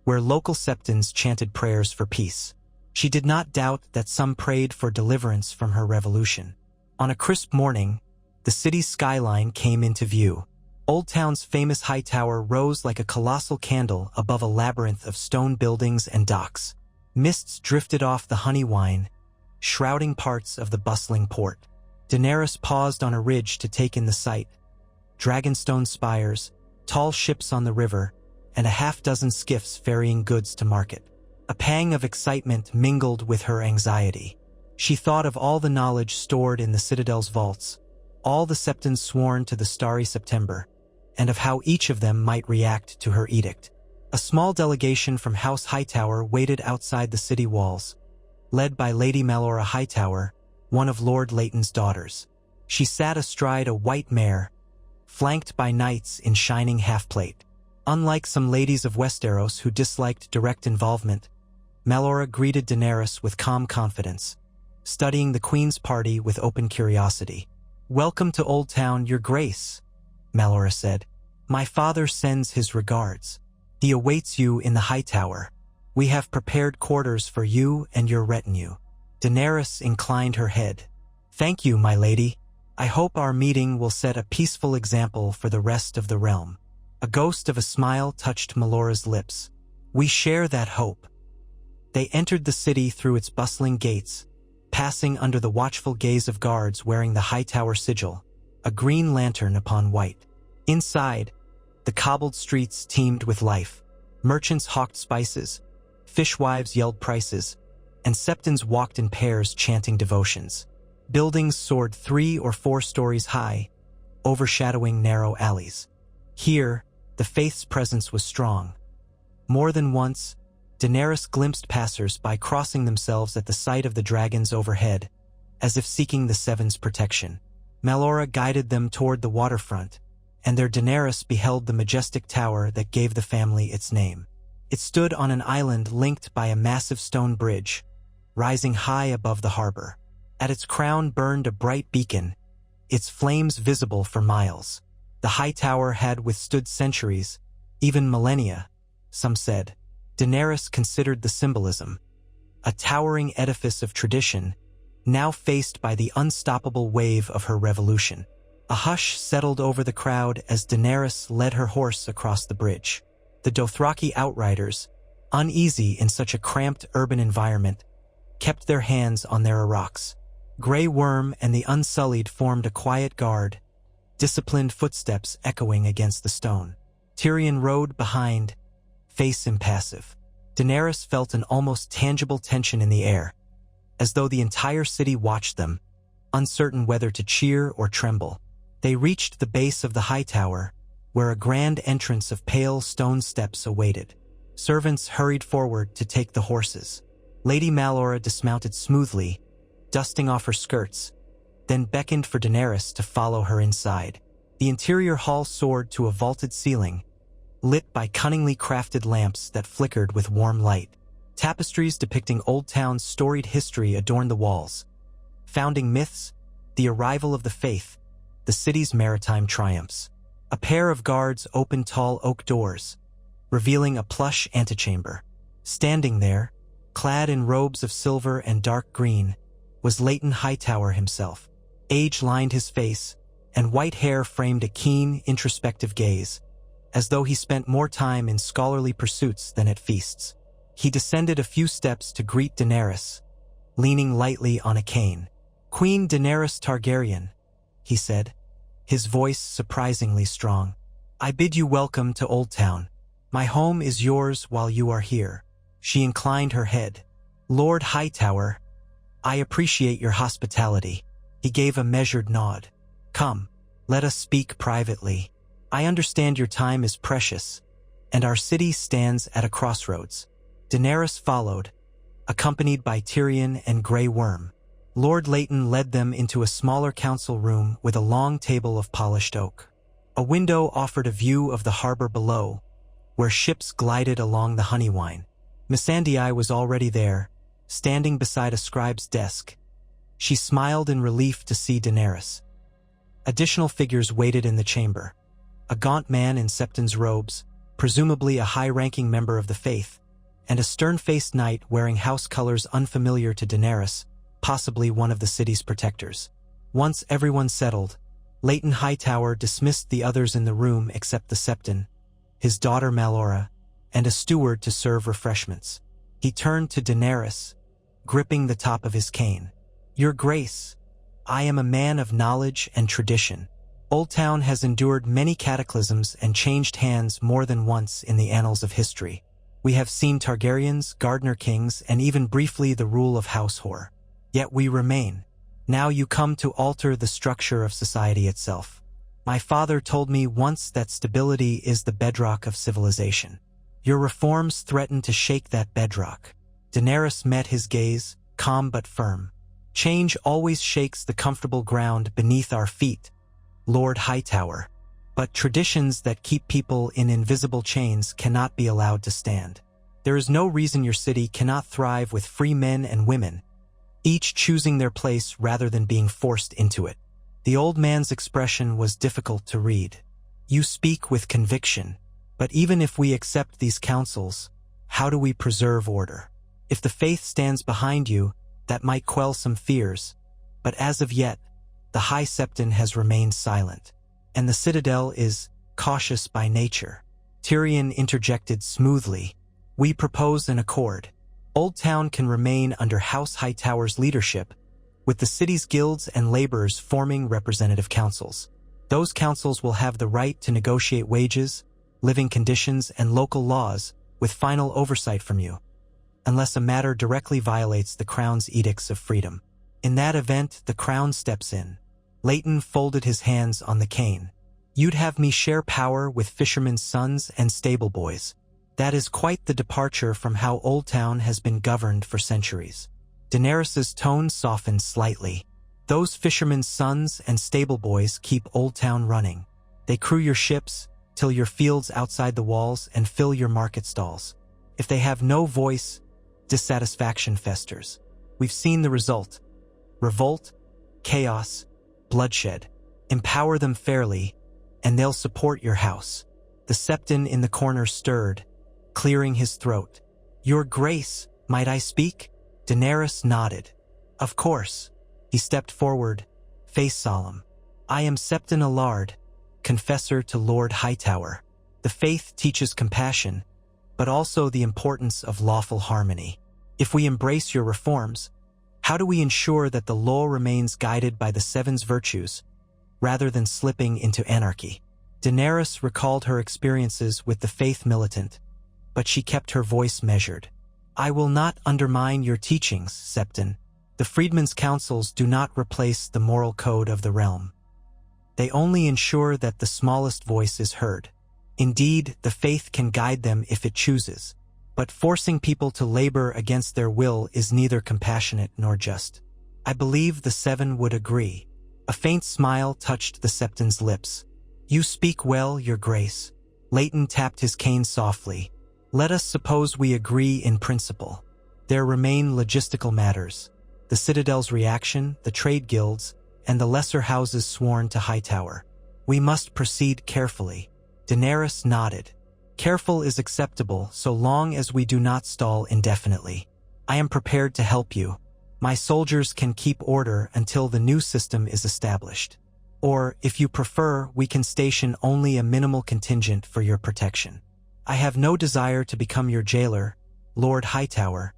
where local septons chanted prayers for peace. She did not doubt that some prayed for deliverance from her revolution. On a crisp morning, the city's skyline came into view. Old Town's famous high tower rose like a colossal candle above a labyrinth of stone buildings and docks. Mists drifted off the Honeywine, shrouding parts of the bustling port. Daenerys paused on a ridge to take in the sight. Dragonstone spires, tall ships on the river, and a half-dozen skiffs ferrying goods to market. A pang of excitement mingled with her anxiety. She thought of all the knowledge stored in the Citadel's vaults, all the septons sworn to the Starry September, and of how each of them might react to her edict. A small delegation from House Hightower waited outside the city walls, led by Lady Melora Hightower, one of Lord Leighton's daughters. She sat astride a white mare, flanked by knights in shining half-plate. Unlike some ladies of Westeros who disliked direct involvement, Melora greeted Daenerys with calm confidence, studying the Queen's party with open curiosity. "Welcome to Old Town, Your Grace," Melora said. "My father sends his regards. He awaits you in the High Tower." We have prepared quarters for you and your retinue." Daenerys inclined her head. "Thank you, my lady. I hope our meeting will set a peaceful example for the rest of the realm." A ghost of a smile touched Melora's lips. "We share that hope." They entered the city through its bustling gates, passing under the watchful gaze of guards wearing the Hightower sigil, a green lantern upon white. Inside, the cobbled streets teemed with life. Merchants hawked spices, fishwives yelled prices, and septons walked in pairs chanting devotions. Buildings soared 3 or 4 stories high, overshadowing narrow alleys. Here, the faith's presence was strong. More than once, Daenerys glimpsed passers-by crossing themselves at the sight of the dragons overhead, as if seeking the Seven's protection. Melora guided them toward the waterfront, and there Daenerys beheld the majestic tower that gave the family its name. It stood on an island linked by a massive stone bridge, rising high above the harbor. At its crown burned a bright beacon, its flames visible for miles. The high tower had withstood centuries, even millennia, some said. Daenerys considered the symbolism. A towering edifice of tradition, now faced by the unstoppable wave of her revolution. A hush settled over the crowd as Daenerys led her horse across the bridge. The Dothraki outriders, uneasy in such a cramped urban environment, kept their hands on their araks. Grey Worm and the Unsullied formed a quiet guard, disciplined footsteps echoing against the stone. Tyrion rode behind, face impassive. Daenerys felt an almost tangible tension in the air, as though the entire city watched them, uncertain whether to cheer or tremble. They reached the base of the high tower, where a grand entrance of pale stone steps awaited. Servants hurried forward to take the horses. Lady Melora dismounted smoothly, dusting off her skirts, then beckoned for Daenerys to follow her inside. The interior hall soared to a vaulted ceiling, lit by cunningly crafted lamps that flickered with warm light. Tapestries depicting Old Town's storied history adorned the walls. Founding myths, the arrival of the faith, the city's maritime triumphs. A pair of guards opened tall oak doors, revealing a plush antechamber. Standing there, clad in robes of silver and dark green, was Leighton Hightower himself. Age lined his face, and white hair framed a keen, introspective gaze, as though he spent more time in scholarly pursuits than at feasts. He descended a few steps to greet Daenerys, leaning lightly on a cane. "Queen Daenerys Targaryen," he said, his voice surprisingly strong. "I bid you welcome to Old Town. My home is yours while you are here." She inclined her head. "Lord Hightower, I appreciate your hospitality." He gave a measured nod. "Come, let us speak privately. I understand your time is precious, and our city stands at a crossroads." Daenerys followed, accompanied by Tyrion and Grey Worm. Lord Leighton led them into a smaller council room with a long table of polished oak. A window offered a view of the harbor below, where ships glided along the Honeywine. Missandei was already there, standing beside a scribe's desk. She smiled in relief to see Daenerys. Additional figures waited in the chamber. A gaunt man in Septon's robes, presumably a high-ranking member of the faith, and a stern-faced knight wearing house colors unfamiliar to Daenerys, possibly one of the city's protectors. Once everyone settled, Leighton Hightower dismissed the others in the room except the Septon, his daughter Melora, and a steward to serve refreshments. He turned to Daenerys, gripping the top of his cane. "Your Grace, I am a man of knowledge and tradition. Old Town has endured many cataclysms and changed hands more than once in the annals of history. We have seen Targaryens, Gardener Kings, and even briefly the rule of House Hoare. Yet we remain. Now you come to alter the structure of society itself. My father told me once that stability is the bedrock of civilization. Your reforms threaten to shake that bedrock." Daenerys met his gaze, calm but firm. "Change always shakes the comfortable ground beneath our feet, Lord Hightower. But traditions that keep people in invisible chains cannot be allowed to stand. There is no reason your city cannot thrive with free men and women, each choosing their place rather than being forced into it." The old man's expression was difficult to read. "You speak with conviction, but even if we accept these counsels, how do we preserve order? If the faith stands behind you, that might quell some fears, but as of yet, the High Septon has remained silent, and the Citadel is cautious by nature. Tyrion interjected smoothly. We propose an accord. Old Town can remain under House Hightower's leadership, with the city's guilds and laborers forming representative councils. Those councils will have the right to negotiate wages, living conditions, and local laws, with final oversight from you, unless a matter directly violates the Crown's edicts of freedom. In that event, the Crown steps in. Leighton folded his hands on the cane. You'd have me share power with fishermen's sons and stable boys. That is quite the departure from how Old Town has been governed for centuries. Daenerys's tone softened slightly. Those fishermen's sons and stable boys keep Old Town running. They crew your ships, till your fields outside the walls, and fill your market stalls. If they have no voice, dissatisfaction festers. We've seen the result. Revolt, chaos, bloodshed. Empower them fairly, and they'll support your house. The Septon in the corner stirred, clearing his throat. Your Grace, might I speak? Daenerys nodded. Of course. He stepped forward, face solemn. I am Septon Allard, confessor to Lord Hightower. The faith teaches compassion, but also the importance of lawful harmony. If we embrace your reforms, how do we ensure that the law remains guided by the Seven's virtues, rather than slipping into anarchy? Daenerys recalled her experiences with the faith militant, but she kept her voice measured. I will not undermine your teachings, Septon. The Freedmen's Councils do not replace the moral code of the realm. They only ensure that the smallest voice is heard. Indeed, the faith can guide them if it chooses, but forcing people to labor against their will is neither compassionate nor just. I believe the Seven would agree. A faint smile touched the Septon's lips. You speak well, Your Grace. Leighton tapped his cane softly. Let us suppose we agree in principle. There remain logistical matters. The Citadel's reaction, the trade guilds, and the lesser houses sworn to Hightower. We must proceed carefully. Daenerys nodded. Careful is acceptable so long as we do not stall indefinitely. I am prepared to help you. My soldiers can keep order until the new system is established. Or, if you prefer, we can station only a minimal contingent for your protection. I have no desire to become your jailer, Lord Hightower,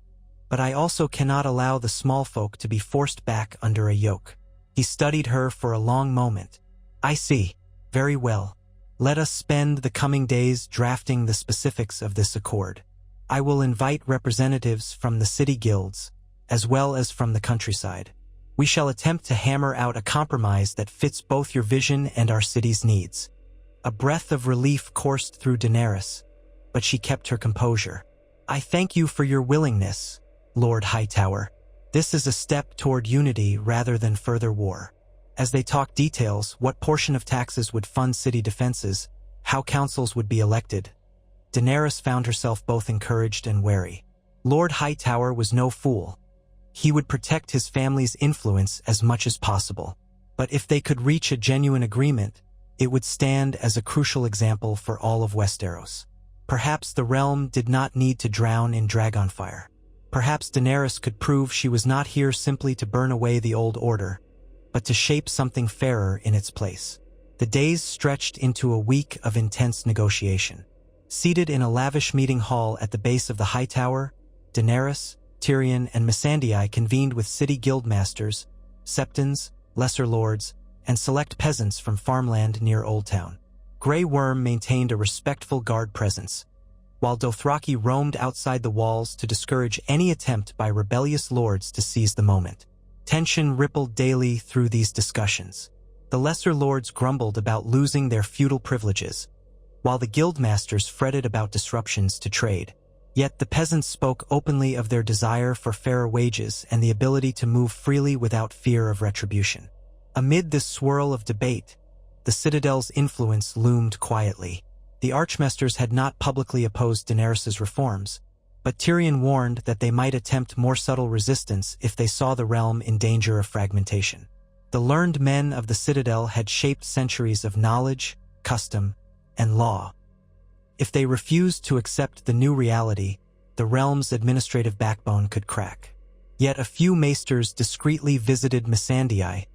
but I also cannot allow the small folk to be forced back under a yoke. He studied her for a long moment. I see. Very well. Let us spend the coming days drafting the specifics of this accord. I will invite representatives from the city guilds, as well as from the countryside. We shall attempt to hammer out a compromise that fits both your vision and our city's needs. A breath of relief coursed through Daenerys, but she kept her composure. I thank you for your willingness, Lord Hightower. This is a step toward unity rather than further war. As they talked details, what portion of taxes would fund city defenses, how councils would be elected, Daenerys found herself both encouraged and wary. Lord Hightower was no fool. He would protect his family's influence as much as possible. But if they could reach a genuine agreement, it would stand as a crucial example for all of Westeros. Perhaps the realm did not need to drown in dragonfire. Perhaps Daenerys could prove she was not here simply to burn away the old order, but to shape something fairer in its place. The days stretched into a week of intense negotiation. Seated in a lavish meeting hall at the base of the High Tower, Daenerys, Tyrion, and Missandei convened with city guildmasters, septons, lesser lords, and select peasants from farmland near Old Town. Grey Worm maintained a respectful guard presence, while Dothraki roamed outside the walls to discourage any attempt by rebellious lords to seize the moment. Tension rippled daily through these discussions. The lesser lords grumbled about losing their feudal privileges, while the guildmasters fretted about disruptions to trade. Yet the peasants spoke openly of their desire for fairer wages and the ability to move freely without fear of retribution. Amid this swirl of debate, the Citadel's influence loomed quietly. The Archmasters had not publicly opposed Daenerys' reforms, but Tyrion warned that they might attempt more subtle resistance if they saw the realm in danger of fragmentation. The learned men of the Citadel had shaped centuries of knowledge, custom, and law. If they refused to accept the new reality, the realm's administrative backbone could crack. Yet a few maesters discreetly visited Missandei,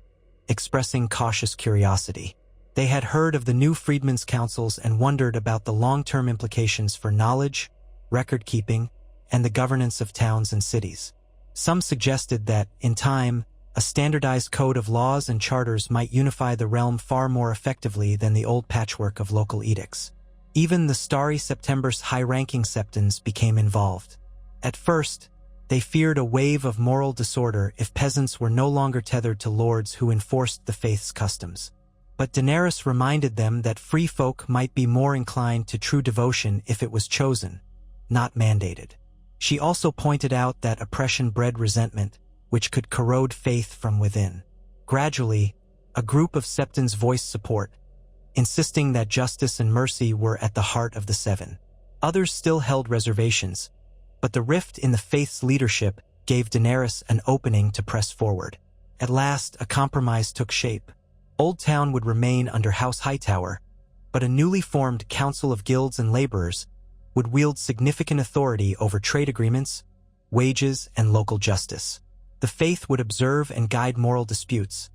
expressing cautious curiosity. They had heard of the new freedmen's councils and wondered about the long-term implications for knowledge, record-keeping, and the governance of towns and cities. Some suggested that, in time, a standardized code of laws and charters might unify the realm far more effectively than the old patchwork of local edicts. Even the Starry September's high-ranking septons became involved. At first, they feared a wave of moral disorder if peasants were no longer tethered to lords who enforced the faith's customs. But Daenerys reminded them that free folk might be more inclined to true devotion if it was chosen, not mandated. She also pointed out that oppression bred resentment, which could corrode faith from within. Gradually, a group of septons voiced support, insisting that justice and mercy were at the heart of the Seven. Others still held reservations, but the rift in the faith's leadership gave Daenerys an opening to press forward. At last, a compromise took shape. Old Town would remain under House Hightower, but a newly formed Council of Guilds and Laborers would wield significant authority over trade agreements, wages, and local justice. The faith would observe and guide moral disputes,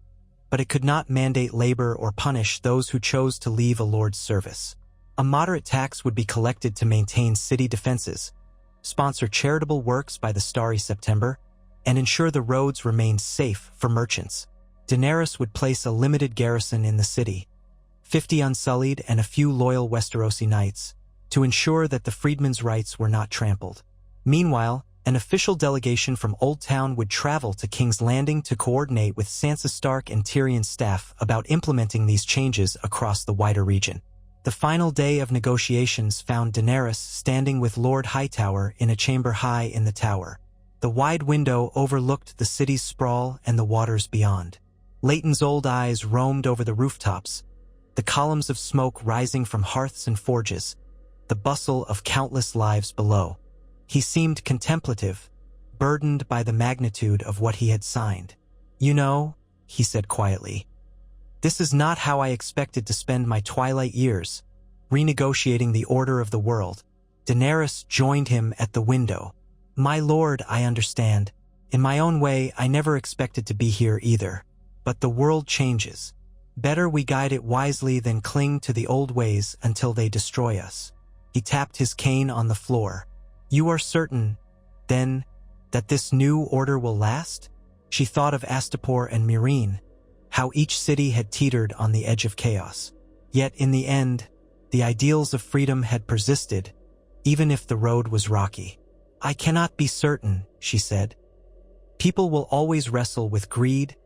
but it could not mandate labor or punish those who chose to leave a lord's service. A moderate tax would be collected to maintain city defenses, sponsor charitable works by the Starry September, and ensure the roads remained safe for merchants. Daenerys would place a limited garrison in the city, 50 unsullied and a few loyal Westerosi knights, to ensure that the freedmen's rights were not trampled. Meanwhile, an official delegation from Old Town would travel to King's Landing to coordinate with Sansa Stark and Tyrion's staff about implementing these changes across the wider region. The final day of negotiations found Daenerys standing with Lord Hightower in a chamber high in the tower. The wide window overlooked the city's sprawl and the waters beyond. Leighton's old eyes roamed over the rooftops, the columns of smoke rising from hearths and forges, the bustle of countless lives below. He seemed contemplative, burdened by the magnitude of what he had signed. "You know," he said quietly, "this is not how I expected to spend my twilight years, renegotiating the order of the world." Daenerys joined him at the window. "My lord, I understand. In my own way, I never expected to be here either. But the world changes. Better we guide it wisely than cling to the old ways until they destroy us." He tapped his cane on the floor. "You are certain, then, that this new order will last?" She thought of Astapor and Meereen, how each city had teetered on the edge of chaos. Yet in the end, the ideals of freedom had persisted, even if the road was rocky. "I cannot be certain," she said. "People will always wrestle with greed,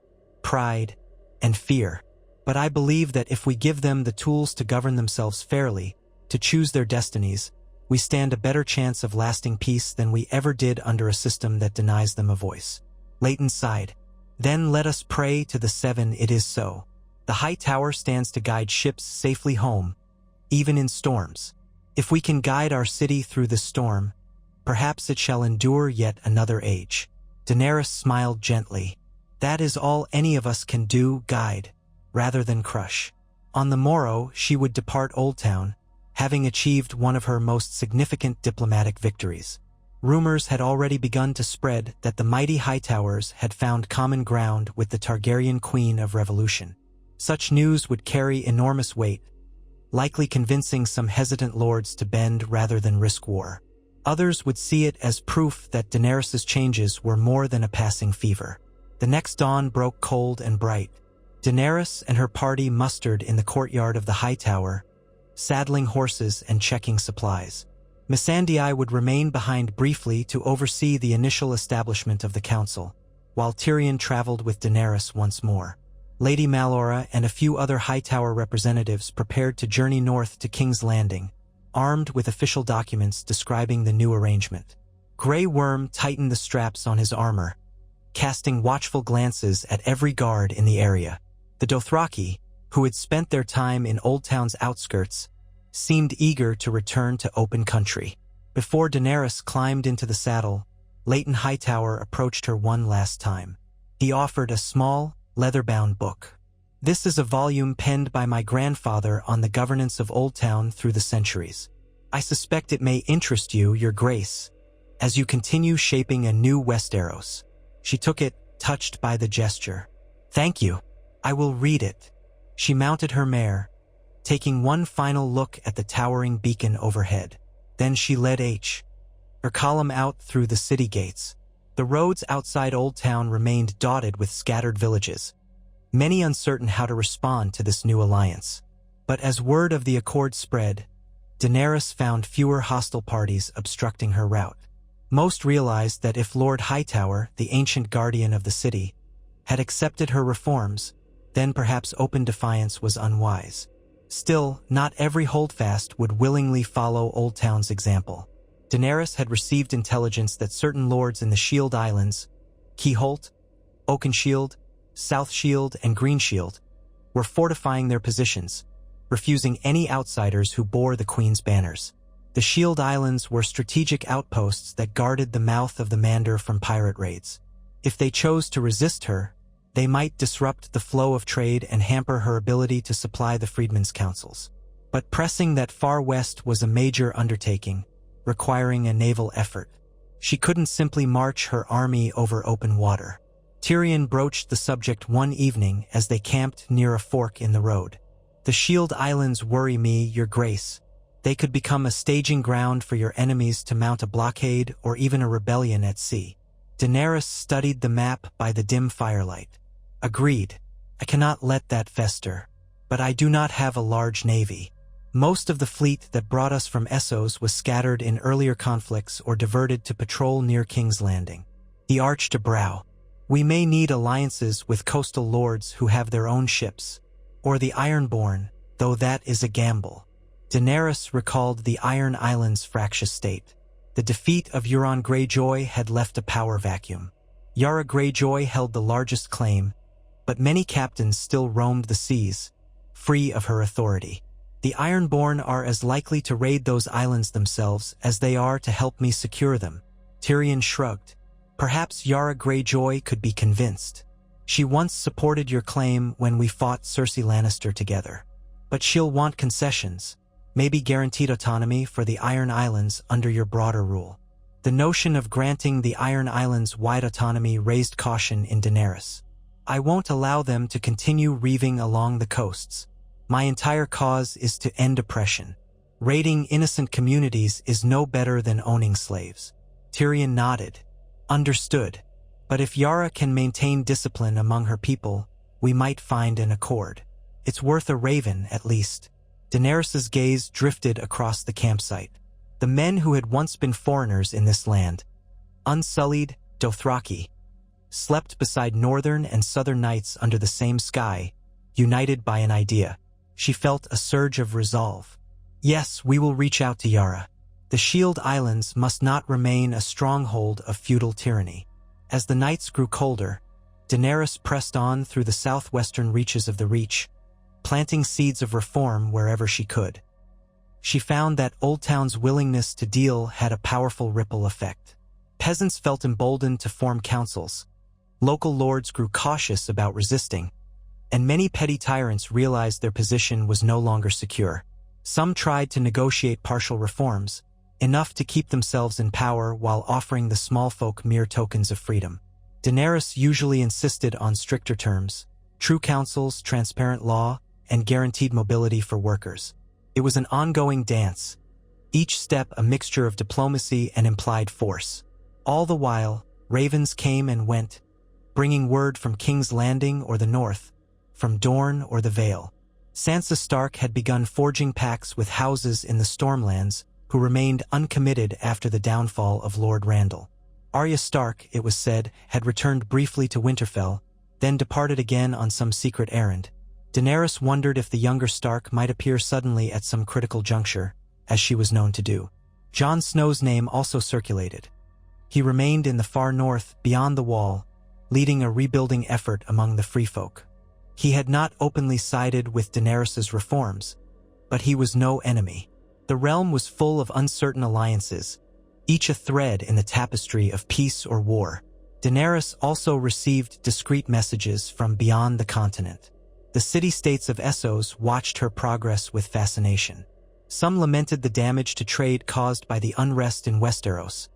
pride, and fear. But I believe that if we give them the tools to govern themselves fairly, to choose their destinies, we stand a better chance of lasting peace than we ever did under a system that denies them a voice." Leighton sighed. "Then let us pray to the Seven it is so. The High Tower stands to guide ships safely home, even in storms. If we can guide our city through the storm, perhaps it shall endure yet another age." Daenerys smiled gently. "That is all any of us can do, guide, rather than crush." On the morrow, she would depart Old Town, having achieved one of her most significant diplomatic victories. Rumors had already begun to spread that the mighty Hightowers had found common ground with the Targaryen Queen of Revolution. Such news would carry enormous weight, likely convincing some hesitant lords to bend rather than risk war. Others would see it as proof that Daenerys' changes were more than a passing fever. The next dawn broke cold and bright. Daenerys and her party mustered in the courtyard of the Hightower, saddling horses and checking supplies. Missandei would remain behind briefly to oversee the initial establishment of the council, while Tyrion traveled with Daenerys once more. Lady Malora and a few other Hightower representatives prepared to journey north to King's Landing, armed with official documents describing the new arrangement. Grey Worm tightened the straps on his armor, casting watchful glances at every guard in the area. The Dothraki, who had spent their time in Old Town's outskirts, seemed eager to return to open country. Before Daenerys climbed into the saddle, Leighton Hightower approached her one last time. He offered a small, leather-bound book. "This is a volume penned by my grandfather on the governance of Old Town through the centuries. I suspect it may interest you, your grace, as you continue shaping a new Westeros." She took it, touched by the gesture. "Thank you. I will read it." She mounted her mare, taking one final look at the towering beacon overhead. Then she led her column out through the city gates. The roads outside Old Town remained dotted with scattered villages, many uncertain how to respond to this new alliance. But as word of the accord spread, Daenerys found fewer hostile parties obstructing her route. Most realized that if Lord Hightower, the ancient guardian of the city, had accepted her reforms, then perhaps open defiance was unwise. Still, not every holdfast would willingly follow Old Town's example. Daenerys had received intelligence that certain lords in the Shield Islands, Keyholt, Oakenshield, South Shield, and Green Shield, were fortifying their positions, refusing any outsiders who bore the Queen's banners. The Shield Islands were strategic outposts that guarded the mouth of the Mander from pirate raids. If they chose to resist her, they might disrupt the flow of trade and hamper her ability to supply the freedmen's councils. But pressing that far west was a major undertaking, requiring a naval effort. She couldn't simply march her army over open water. Tyrion broached the subject one evening as they camped near a fork in the road. "The Shield Islands worry me, Your Grace. They could become a staging ground for your enemies to mount a blockade or even a rebellion at sea." Daenerys studied the map by the dim firelight. "Agreed. I cannot let that fester. But I do not have a large navy. Most of the fleet that brought us from Essos was scattered in earlier conflicts or diverted to patrol near King's Landing." He arched a brow. "We may need alliances with coastal lords who have their own ships, or the Ironborn, though that is a gamble." Daenerys recalled the Iron Islands' fractious state. The defeat of Euron Greyjoy had left a power vacuum. Yara Greyjoy held the largest claim, but many captains still roamed the seas, free of her authority. "The Ironborn are as likely to raid those islands themselves as they are to help me secure them." Tyrion shrugged. "Perhaps Yara Greyjoy could be convinced. She once supported your claim when we fought Cersei Lannister together. But she'll want concessions, maybe guaranteed autonomy for the Iron Islands under your broader rule." The notion of granting the Iron Islands wide autonomy raised caution in Daenerys. "I won't allow them to continue reaving along the coasts. My entire cause is to end oppression. Raiding innocent communities is no better than owning slaves." Tyrion nodded. "Understood. But if Yara can maintain discipline among her people, we might find an accord. It's worth a raven, at least." Daenerys's gaze drifted across the campsite. The men who had once been foreigners in this land, unsullied Dothraki, slept beside northern and southern knights under the same sky, united by an idea. She felt a surge of resolve. "Yes, we will reach out to Yara. The Shield Islands must not remain a stronghold of feudal tyranny." As the nights grew colder, Daenerys pressed on through the southwestern reaches of the Reach, planting seeds of reform wherever she could. She found that Old Town's willingness to deal had a powerful ripple effect. Peasants felt emboldened to form councils. Local lords grew cautious about resisting, and many petty tyrants realized their position was no longer secure. Some tried to negotiate partial reforms, enough to keep themselves in power while offering the small folk mere tokens of freedom. Daenerys usually insisted on stricter terms, true councils, transparent law, and guaranteed mobility for workers. It was an ongoing dance, each step a mixture of diplomacy and implied force. All the while, ravens came and went, bringing word from King's Landing or the north, from Dorne or the Vale. Sansa Stark had begun forging pacts with houses in the Stormlands who remained uncommitted after the downfall of Lord Randall. Arya Stark, it was said, had returned briefly to Winterfell, then departed again on some secret errand. Daenerys wondered if the younger Stark might appear suddenly at some critical juncture, as she was known to do. Jon Snow's name also circulated. He remained in the far north, beyond the Wall, leading a rebuilding effort among the free folk. He had not openly sided with Daenerys's reforms, but he was no enemy. The realm was full of uncertain alliances, each a thread in the tapestry of peace or war. Daenerys also received discreet messages from beyond the continent. The city-states of Essos watched her progress with fascination. Some lamented the damage to trade caused by the unrest in Westeros,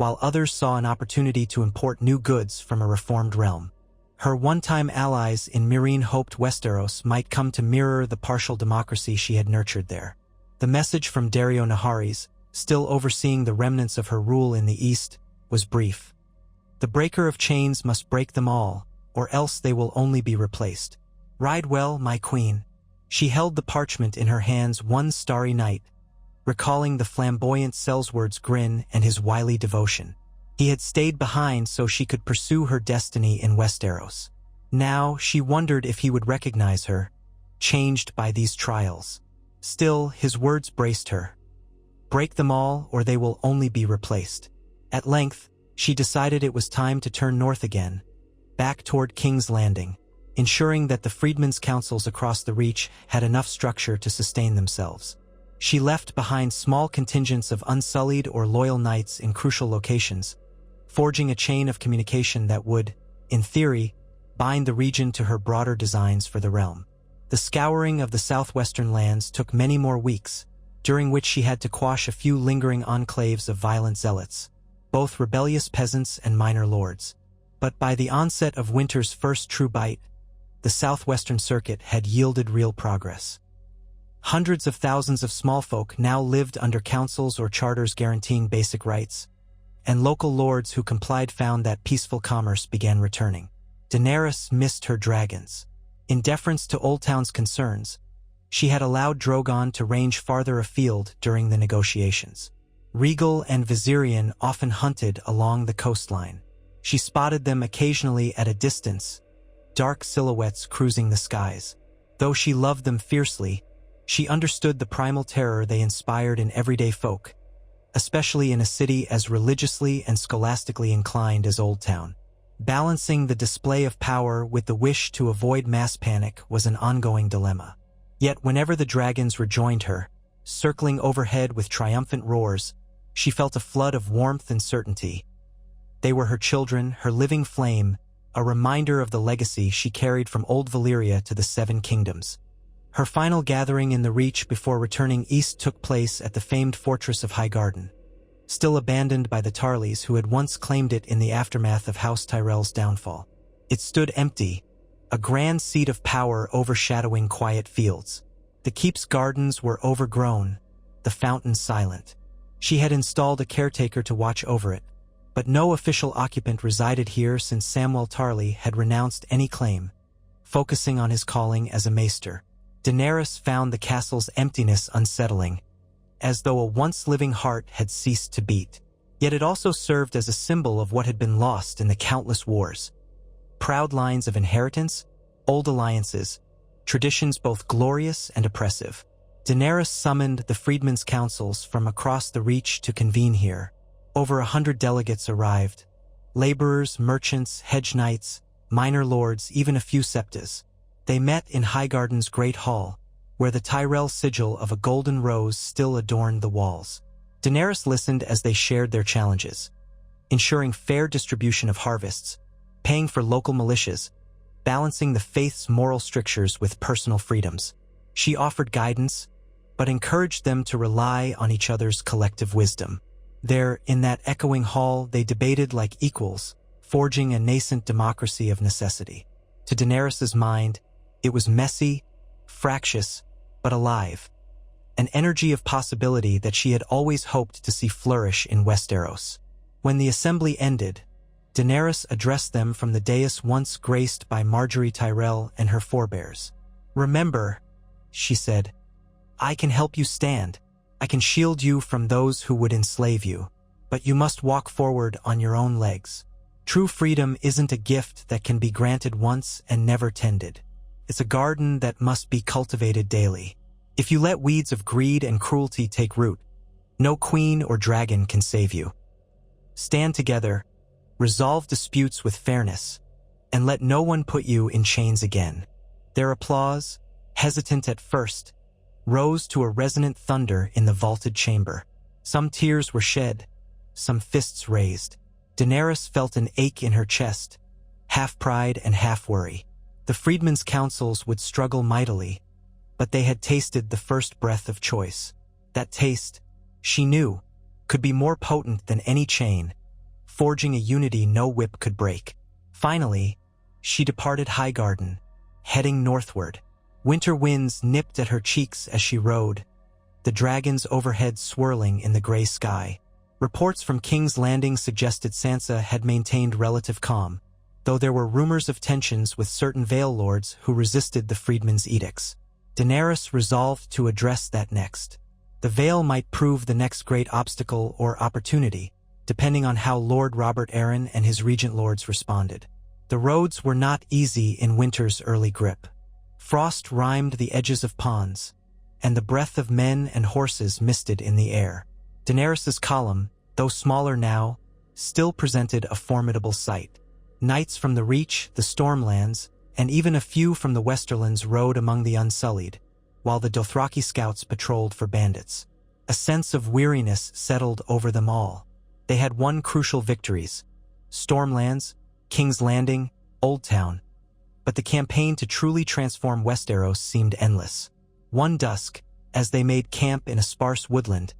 while others saw an opportunity to import new goods from a reformed realm. Her one-time allies in Meereen hoped Westeros might come to mirror the partial democracy she had nurtured there. The message from Dario Naharis, still overseeing the remnants of her rule in the east, was brief. The breaker of chains must break them all, or else they will only be replaced. Ride well, my queen. She held the parchment in her hands one starry night, recalling the flamboyant Sellsword's grin and his wily devotion. He had stayed behind so she could pursue her destiny in Westeros. Now she wondered if he would recognize her, changed by these trials. Still, his words braced her. Break them all, or they will only be replaced. At length, she decided it was time to turn north again, back toward King's Landing, ensuring that the freedmen's councils across the Reach had enough structure to sustain themselves. She left behind small contingents of unsullied or loyal knights in crucial locations, forging a chain of communication that would, in theory, bind the region to her broader designs for the realm. The scouring of the southwestern lands took many more weeks, during which she had to quash a few lingering enclaves of violent zealots, both rebellious peasants and minor lords. But by the onset of winter's first true bite, the southwestern circuit had yielded real progress. Hundreds of thousands of small folk now lived under councils or charters guaranteeing basic rights, and local lords who complied found that peaceful commerce began returning. Daenerys missed her dragons. In deference to Old Town's concerns, she had allowed Drogon to range farther afield during the negotiations. Regal and Viserion often hunted along the coastline. She spotted them occasionally at a distance, dark silhouettes cruising the skies. Though she loved them fiercely, she understood the primal terror they inspired in everyday folk, especially in a city as religiously and scholastically inclined as Old Town. Balancing the display of power with the wish to avoid mass panic was an ongoing dilemma. Yet whenever the dragons rejoined her, circling overhead with triumphant roars, she felt a flood of warmth and certainty. They were her children, her living flame, a reminder of the legacy she carried from old Valyria to the Seven Kingdoms. Her final gathering in the Reach before returning east took place at the famed fortress of Highgarden, still abandoned by the Tarleys who had once claimed it in the aftermath of House Tyrell's downfall. It stood empty, a grand seat of power overshadowing quiet fields. The keep's gardens were overgrown, the fountains silent. She had installed a caretaker to watch over it, but no official occupant resided here since Samwell Tarly had renounced any claim, focusing on his calling as a maester. Daenerys found the castle's emptiness unsettling, as though a once-living heart had ceased to beat. Yet it also served as a symbol of what had been lost in the countless wars. Proud lines of inheritance, old alliances, traditions both glorious and oppressive. Daenerys summoned the freedmen's councils from across the Reach to convene here. Over 100 delegates arrived. Laborers, merchants, hedge knights, minor lords, even a few septas. They met in Highgarden's great hall, where the Tyrell sigil of a golden rose still adorned the walls. Daenerys listened as they shared their challenges, ensuring fair distribution of harvests, paying for local militias, balancing the faith's moral strictures with personal freedoms. She offered guidance, but encouraged them to rely on each other's collective wisdom. There, in that echoing hall, they debated like equals, forging a nascent democracy of necessity. To Daenerys's mind, it was messy, fractious, but alive, an energy of possibility that she had always hoped to see flourish in Westeros. When the assembly ended, Daenerys addressed them from the dais once graced by Margaery Tyrell and her forebears. "Remember," she said, "I can help you stand. I can shield you from those who would enslave you, but you must walk forward on your own legs. True freedom isn't a gift that can be granted once and never tended. It's a garden that must be cultivated daily. If you let weeds of greed and cruelty take root, no queen or dragon can save you. Stand together, resolve disputes with fairness, and let no one put you in chains again." Their applause, hesitant at first, rose to a resonant thunder in the vaulted chamber. Some tears were shed, some fists raised. Daenerys felt an ache in her chest, half pride and half worry. The freedmen's councils would struggle mightily, but they had tasted the first breath of choice. That taste, she knew, could be more potent than any chain, forging a unity no whip could break. Finally, she departed Highgarden, heading northward. Winter winds nipped at her cheeks as she rode, the dragons overhead swirling in the gray sky. Reports from King's Landing suggested Sansa had maintained relative calm, though there were rumors of tensions with certain Vale lords who resisted the freedmen's edicts. Daenerys resolved to address that next. The Vale might prove the next great obstacle or opportunity, depending on how Lord Robert Arryn and his regent lords responded. The roads were not easy in winter's early grip. Frost rimed the edges of ponds, and the breath of men and horses misted in the air. Daenerys's column, though smaller now, still presented a formidable sight. Knights from the Reach, the Stormlands, and even a few from the Westerlands rode among the Unsullied, while the Dothraki scouts patrolled for bandits. A sense of weariness settled over them all. They had won crucial victories: Stormlands, King's Landing, Old Town. But the campaign to truly transform Westeros seemed endless. One dusk, as they made camp in a sparse woodland,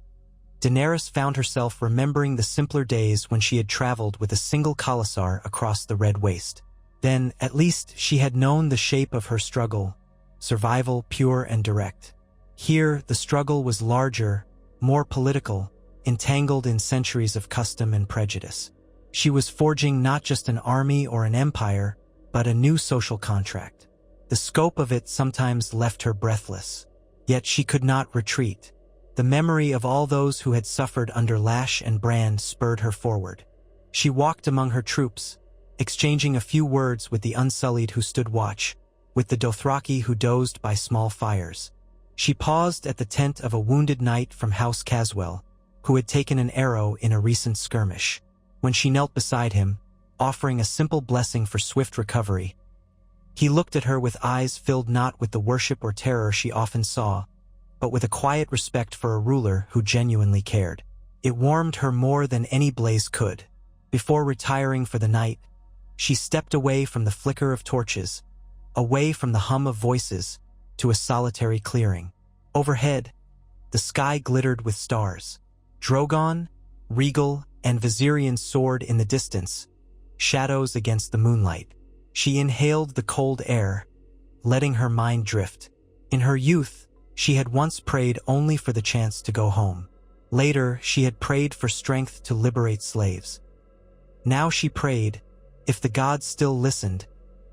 Daenerys found herself remembering the simpler days when she had traveled with a single khalasar across the Red Waste. Then, at least, she had known the shape of her struggle, survival pure and direct. Here, the struggle was larger, more political, entangled in centuries of custom and prejudice. She was forging not just an army or an empire, but a new social contract. The scope of it sometimes left her breathless. Yet she could not retreat. The memory of all those who had suffered under Lash and Brand spurred her forward. She walked among her troops, exchanging a few words with the Unsullied who stood watch, with the Dothraki who dozed by small fires. She paused at the tent of a wounded knight from House Caswell, who had taken an arrow in a recent skirmish. When she knelt beside him, offering a simple blessing for swift recovery, he looked at her with eyes filled not with the worship or terror she often saw, but with a quiet respect for a ruler who genuinely cared. It warmed her more than any blaze could. Before retiring for the night, she stepped away from the flicker of torches, away from the hum of voices, to a solitary clearing. Overhead, the sky glittered with stars. Drogon, Regal, and Viserion soared in the distance, shadows against the moonlight. She inhaled the cold air, letting her mind drift. In her youth, she had once prayed only for the chance to go home. Later, she had prayed for strength to liberate slaves. Now she prayed, if the gods still listened,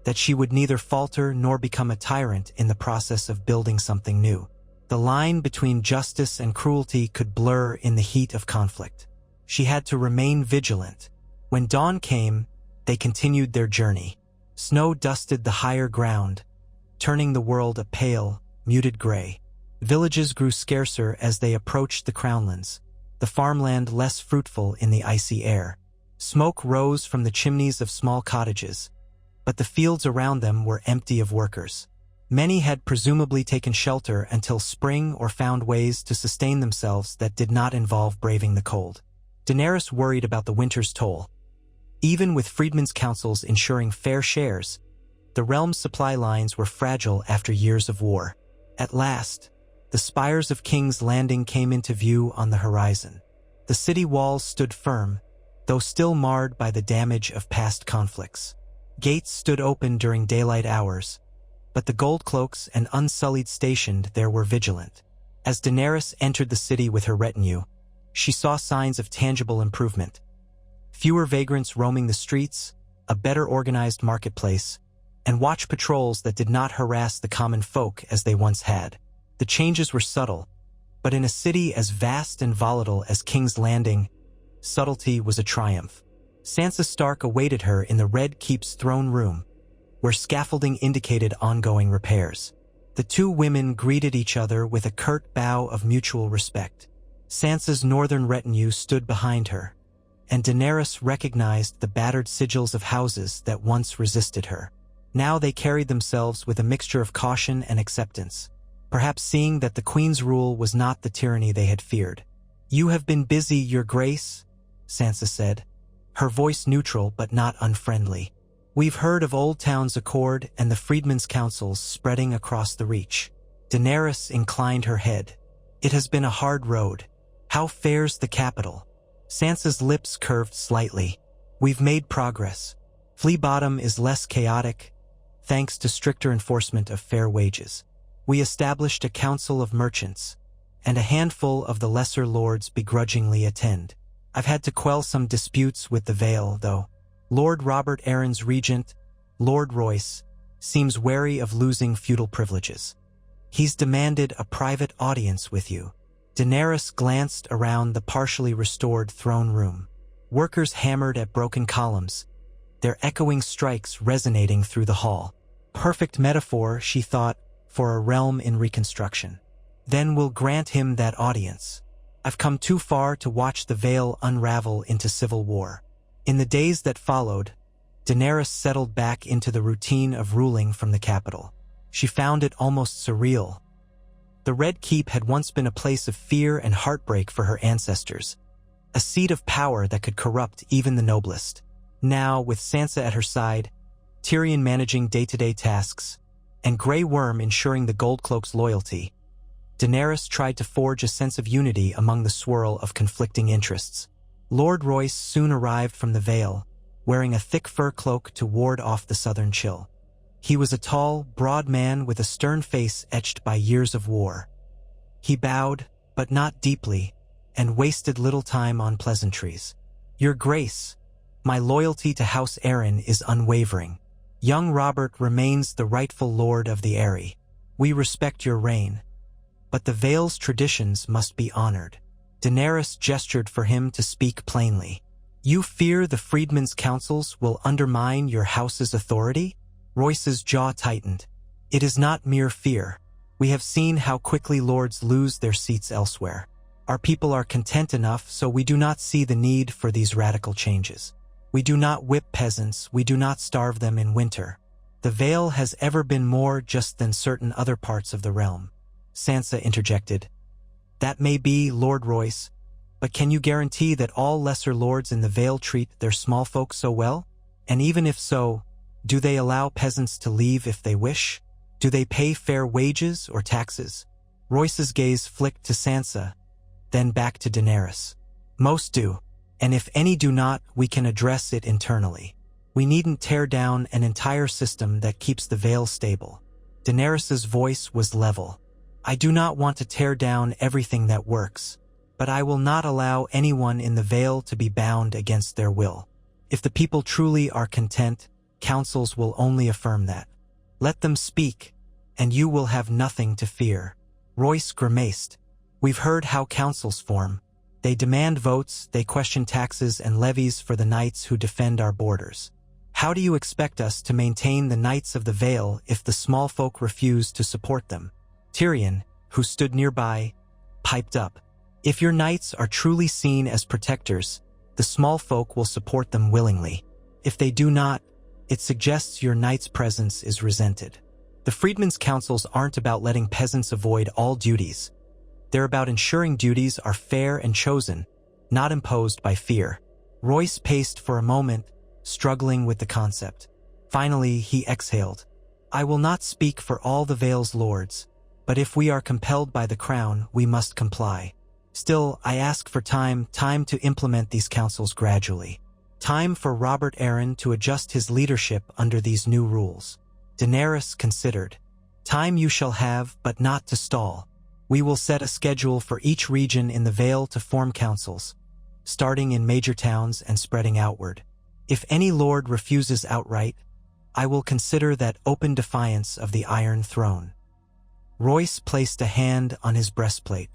that she would neither falter nor become a tyrant in the process of building something new. The line between justice and cruelty could blur in the heat of conflict. She had to remain vigilant. When dawn came, they continued their journey. Snow dusted the higher ground, turning the world a pale, muted gray. Villages grew scarcer as they approached the Crownlands, the farmland less fruitful in the icy air. Smoke rose from the chimneys of small cottages, but the fields around them were empty of workers. Many had presumably taken shelter until spring or found ways to sustain themselves that did not involve braving the cold. Daenerys worried about the winter's toll. Even with freedmen's councils ensuring fair shares, the realm's supply lines were fragile after years of war. At last, the spires of King's Landing came into view on the horizon. The city walls stood firm, though still marred by the damage of past conflicts. Gates stood open during daylight hours, but the Goldcloaks and Unsullied stationed there were vigilant. As Daenerys entered the city with her retinue, she saw signs of tangible improvement. Fewer vagrants roaming the streets, a better organized marketplace, and watch patrols that did not harass the common folk as they once had. The changes were subtle, but in a city as vast and volatile as King's Landing, subtlety was a triumph. Sansa Stark awaited her in the Red Keep's throne room, where scaffolding indicated ongoing repairs. The two women greeted each other with a curt bow of mutual respect. Sansa's northern retinue stood behind her, and Daenerys recognized the battered sigils of houses that once resisted her. Now they carried themselves with a mixture of caution and acceptance, perhaps seeing that the Queen's rule was not the tyranny they had feared. "You have been busy, Your Grace," Sansa said, her voice neutral but not unfriendly. "We've heard of Old Town's accord and the Freedmen's Councils spreading across the Reach." Daenerys inclined her head. "It has been a hard road. How fares the capital?" Sansa's lips curved slightly. We've made progress. Flea Bottom is less chaotic, thanks to stricter enforcement of fair wages. We established a council of merchants, and a handful of the lesser lords begrudgingly attend. I've had to quell some disputes with the Vale, though. Lord Robert Arryn's regent, Lord Royce, seems wary of losing feudal privileges. He's demanded a private audience with you. Daenerys glanced around the partially restored throne room. Workers hammered at broken columns, their echoing strikes resonating through the hall. Perfect metaphor, she thought, for a realm in reconstruction. Then we'll grant him that audience. I've come too far to watch the Vale unravel into civil war. In the days that followed, Daenerys settled back into the routine of ruling from the capital. She found it almost surreal. The Red Keep had once been a place of fear and heartbreak for her ancestors, a seat of power that could corrupt even the noblest. Now, with Sansa at her side, Tyrion managing day-to-day tasks, and Grey Worm ensuring the Goldcloak's loyalty, Daenerys tried to forge a sense of unity among the swirl of conflicting interests. Lord Royce soon arrived from the Vale, wearing a thick fur cloak to ward off the southern chill. He was a tall, broad man with a stern face etched by years of war. He bowed, but not deeply, and wasted little time on pleasantries. "Your Grace, my loyalty to House Arryn is unwavering. Young Robert remains the rightful lord of the Eyrie. We respect your reign, but the Vale's traditions must be honored." Daenerys gestured for him to speak plainly. "You fear the Freedmen's Councils will undermine your house's authority?" Royce's jaw tightened. "It is not mere fear. We have seen how quickly lords lose their seats elsewhere. Our people are content enough, so we do not see the need for these radical changes. We do not whip peasants, we do not starve them in winter. The Vale has ever been more just than certain other parts of the realm." Sansa interjected. "That may be, Lord Royce, but can you guarantee that all lesser lords in the Vale treat their small folk so well? And even if so, do they allow peasants to leave if they wish? Do they pay fair wages or taxes?" Royce's gaze flicked to Sansa, then back to Daenerys. "Most do, and if any do not, we can address it internally. We needn't tear down an entire system that keeps the Vale stable." Daenerys's voice was level. "I do not want to tear down everything that works, but I will not allow anyone in the Vale to be bound against their will. If the people truly are content, councils will only affirm that. Let them speak, and you will have nothing to fear." Royce grimaced. "We've heard how councils form. They demand votes, they question taxes and levies for the knights who defend our borders. How do you expect us to maintain the Knights of the Vale if the small folk refuse to support them?" Tyrion, who stood nearby, piped up. "If your knights are truly seen as protectors, the small folk will support them willingly. If they do not, it suggests your knight's presence is resented. The Freedmen's Councils aren't about letting peasants avoid all duties. They're about ensuring duties are fair and chosen, not imposed by fear." Royce paced for a moment, struggling with the concept. Finally, he exhaled. "I will not speak for all the Vale's lords, but if we are compelled by the crown, we must comply. Still, I ask for time to implement these councils gradually. Time for Robert Arryn to adjust his leadership under these new rules." Daenerys considered. "Time you shall have, but not to stall. We will set a schedule for each region in the Vale to form councils, starting in major towns and spreading outward. If any lord refuses outright, I will consider that open defiance of the Iron Throne." Royce placed a hand on his breastplate.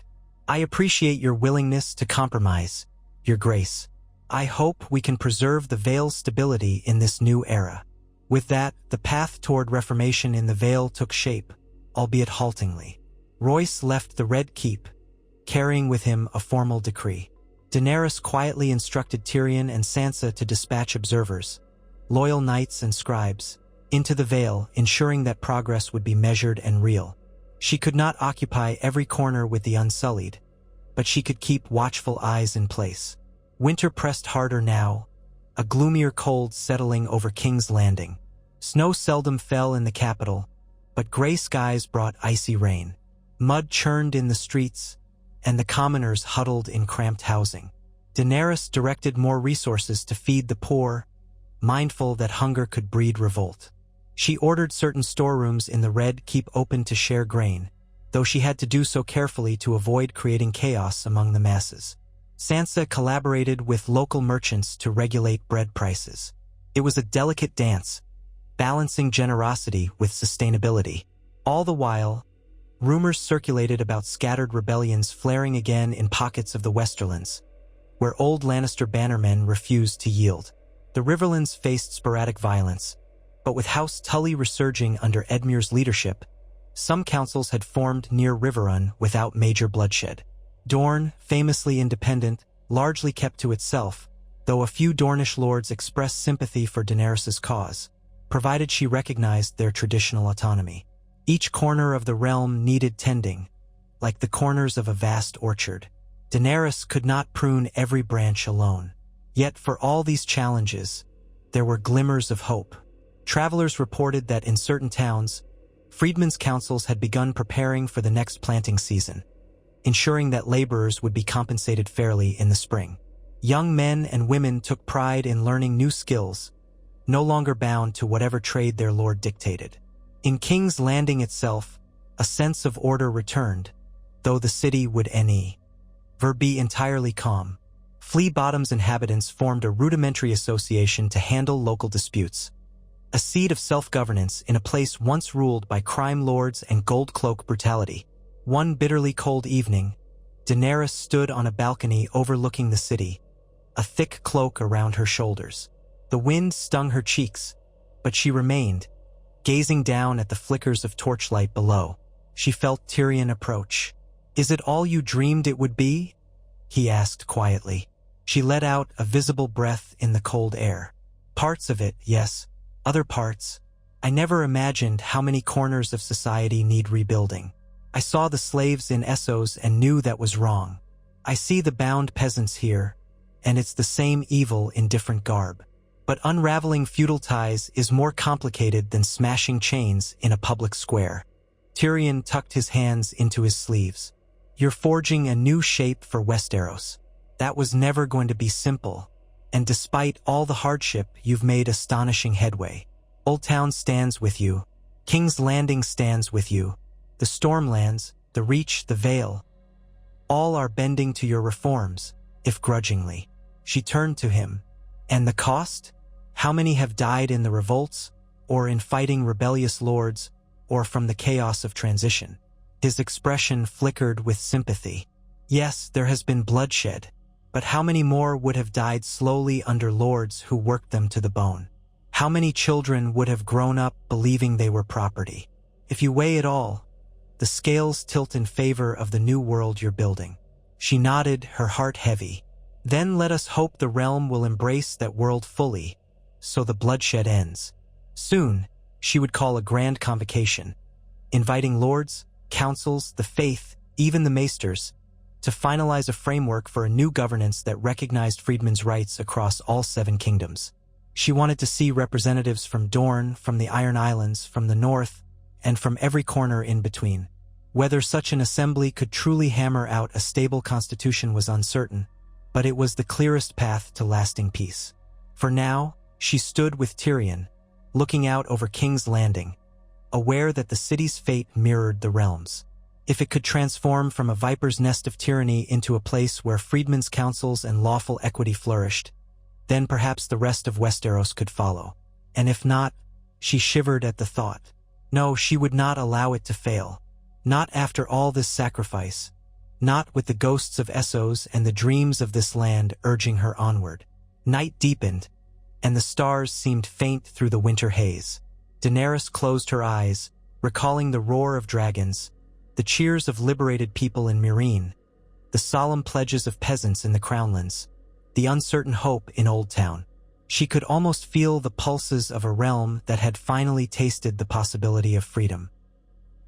"I appreciate your willingness to compromise, Your Grace. I hope we can preserve the Vale's stability in this new era." With that, the path toward reformation in the Vale took shape, albeit haltingly. Royce left the Red Keep, carrying with him a formal decree. Daenerys quietly instructed Tyrion and Sansa to dispatch observers, loyal knights and scribes, into the Vale, ensuring that progress would be measured and real. She could not occupy every corner with the Unsullied, but she could keep watchful eyes in place. Winter pressed harder now, a gloomier cold settling over King's Landing. Snow seldom fell in the capital, but gray skies brought icy rain. Mud churned in the streets, and the commoners huddled in cramped housing. Daenerys directed more resources to feed the poor, mindful that hunger could breed revolt. She ordered certain storerooms in the Red Keep open to share grain, though she had to do so carefully to avoid creating chaos among the masses. Sansa collaborated with local merchants to regulate bread prices. It was a delicate dance, balancing generosity with sustainability. All the while, rumors circulated about scattered rebellions flaring again in pockets of the Westerlands, where old Lannister bannermen refused to yield. The Riverlands faced sporadic violence, but with House Tully resurging under Edmure's leadership, some councils had formed near Riverrun without major bloodshed. Dorne, famously independent, largely kept to itself, though a few Dornish lords expressed sympathy for Daenerys' cause, provided she recognized their traditional autonomy. Each corner of the realm needed tending, like the corners of a vast orchard. Daenerys could not prune every branch alone. Yet for all these challenges, there were glimmers of hope. Travelers reported that in certain towns, freedmen's councils had begun preparing for the next planting season, ensuring that laborers would be compensated fairly in the spring. Young men and women took pride in learning new skills, no longer bound to whatever trade their lord dictated. In King's Landing itself, a sense of order returned, though the city would never be entirely calm. Flea Bottom's inhabitants formed a rudimentary association to handle local disputes, a seed of self-governance in a place once ruled by crime lords and gold cloak brutality. One bitterly cold evening, Daenerys stood on a balcony overlooking the city, a thick cloak around her shoulders. The wind stung her cheeks, but she remained, gazing down at the flickers of torchlight below. She felt Tyrion approach. "Is it all you dreamed it would be?" he asked quietly. She let out a visible breath in the cold air. "Parts of it, yes. Other parts. I never imagined how many corners of society need rebuilding. I saw the slaves in Essos and knew that was wrong. I see the bound peasants here, and it's the same evil in different garb. But unraveling feudal ties is more complicated than smashing chains in a public square." Tyrion tucked his hands into his sleeves. "You're forging a new shape for Westeros. That was never going to be simple, and despite all the hardship, you've made astonishing headway. Old Town stands with you. King's Landing stands with you. The Stormlands, the Reach, the Vale, all are bending to your reforms, if grudgingly." She turned to him. "And the cost? How many have died in the revolts, or in fighting rebellious lords, or from the chaos of transition?" His expression flickered with sympathy. "Yes, there has been bloodshed, but how many more would have died slowly under lords who worked them to the bone? How many children would have grown up believing they were property? If you weigh it all, the scales tilt in favor of the new world you're building." She nodded, her heart heavy. "Then let us hope the realm will embrace that world fully, so the bloodshed ends." Soon, she would call a grand convocation, inviting lords, councils, the faith, even the maesters, to finalize a framework for a new governance that recognized freedmen's rights across all 7 kingdoms. She wanted to see representatives from Dorne, from the Iron Islands, from the north, and from every corner in between. Whether such an assembly could truly hammer out a stable constitution was uncertain, but it was the clearest path to lasting peace. For now, she stood with Tyrion, looking out over King's Landing, aware that the city's fate mirrored the realm's. If it could transform from a viper's nest of tyranny into a place where freedmen's councils and lawful equity flourished, then perhaps the rest of Westeros could follow. And if not, she shivered at the thought. No, she would not allow it to fail. Not after all this sacrifice. Not with the ghosts of Essos and the dreams of this land urging her onward. Night deepened, and the stars seemed faint through the winter haze. Daenerys closed her eyes, recalling the roar of dragons, the cheers of liberated people in Meereen, the solemn pledges of peasants in the Crownlands, the uncertain hope in Old Town. She could almost feel the pulses of a realm that had finally tasted the possibility of freedom.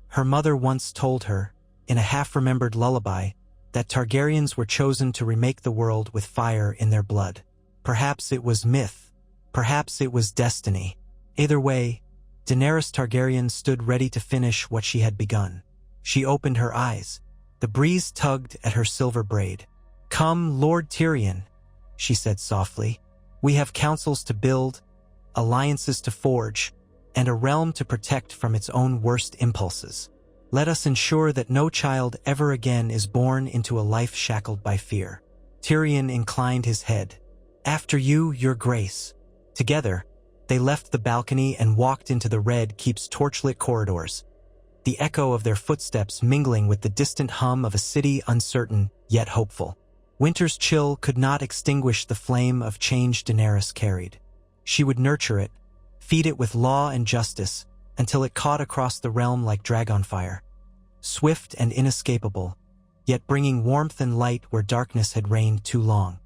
Her mother once told her, in a half-remembered lullaby, that Targaryens were chosen to remake the world with fire in their blood. Perhaps it was myth, perhaps it was destiny. Either way, Daenerys Targaryen stood ready to finish what she had begun. She opened her eyes. The breeze tugged at her silver braid. "Come, Lord Tyrion," she said softly. "We have councils to build, alliances to forge, and a realm to protect from its own worst impulses. Let us ensure that no child ever again is born into a life shackled by fear." Tyrion inclined his head. "After you, your grace." Together, they left the balcony and walked into the Red Keep's torchlit corridors, the echo of their footsteps mingling with the distant hum of a city uncertain yet hopeful. Winter's chill could not extinguish the flame of change Daenerys carried. She would nurture it, feed it with law and justice, until it caught across the realm like dragonfire, swift and inescapable, yet bringing warmth and light where darkness had reigned too long.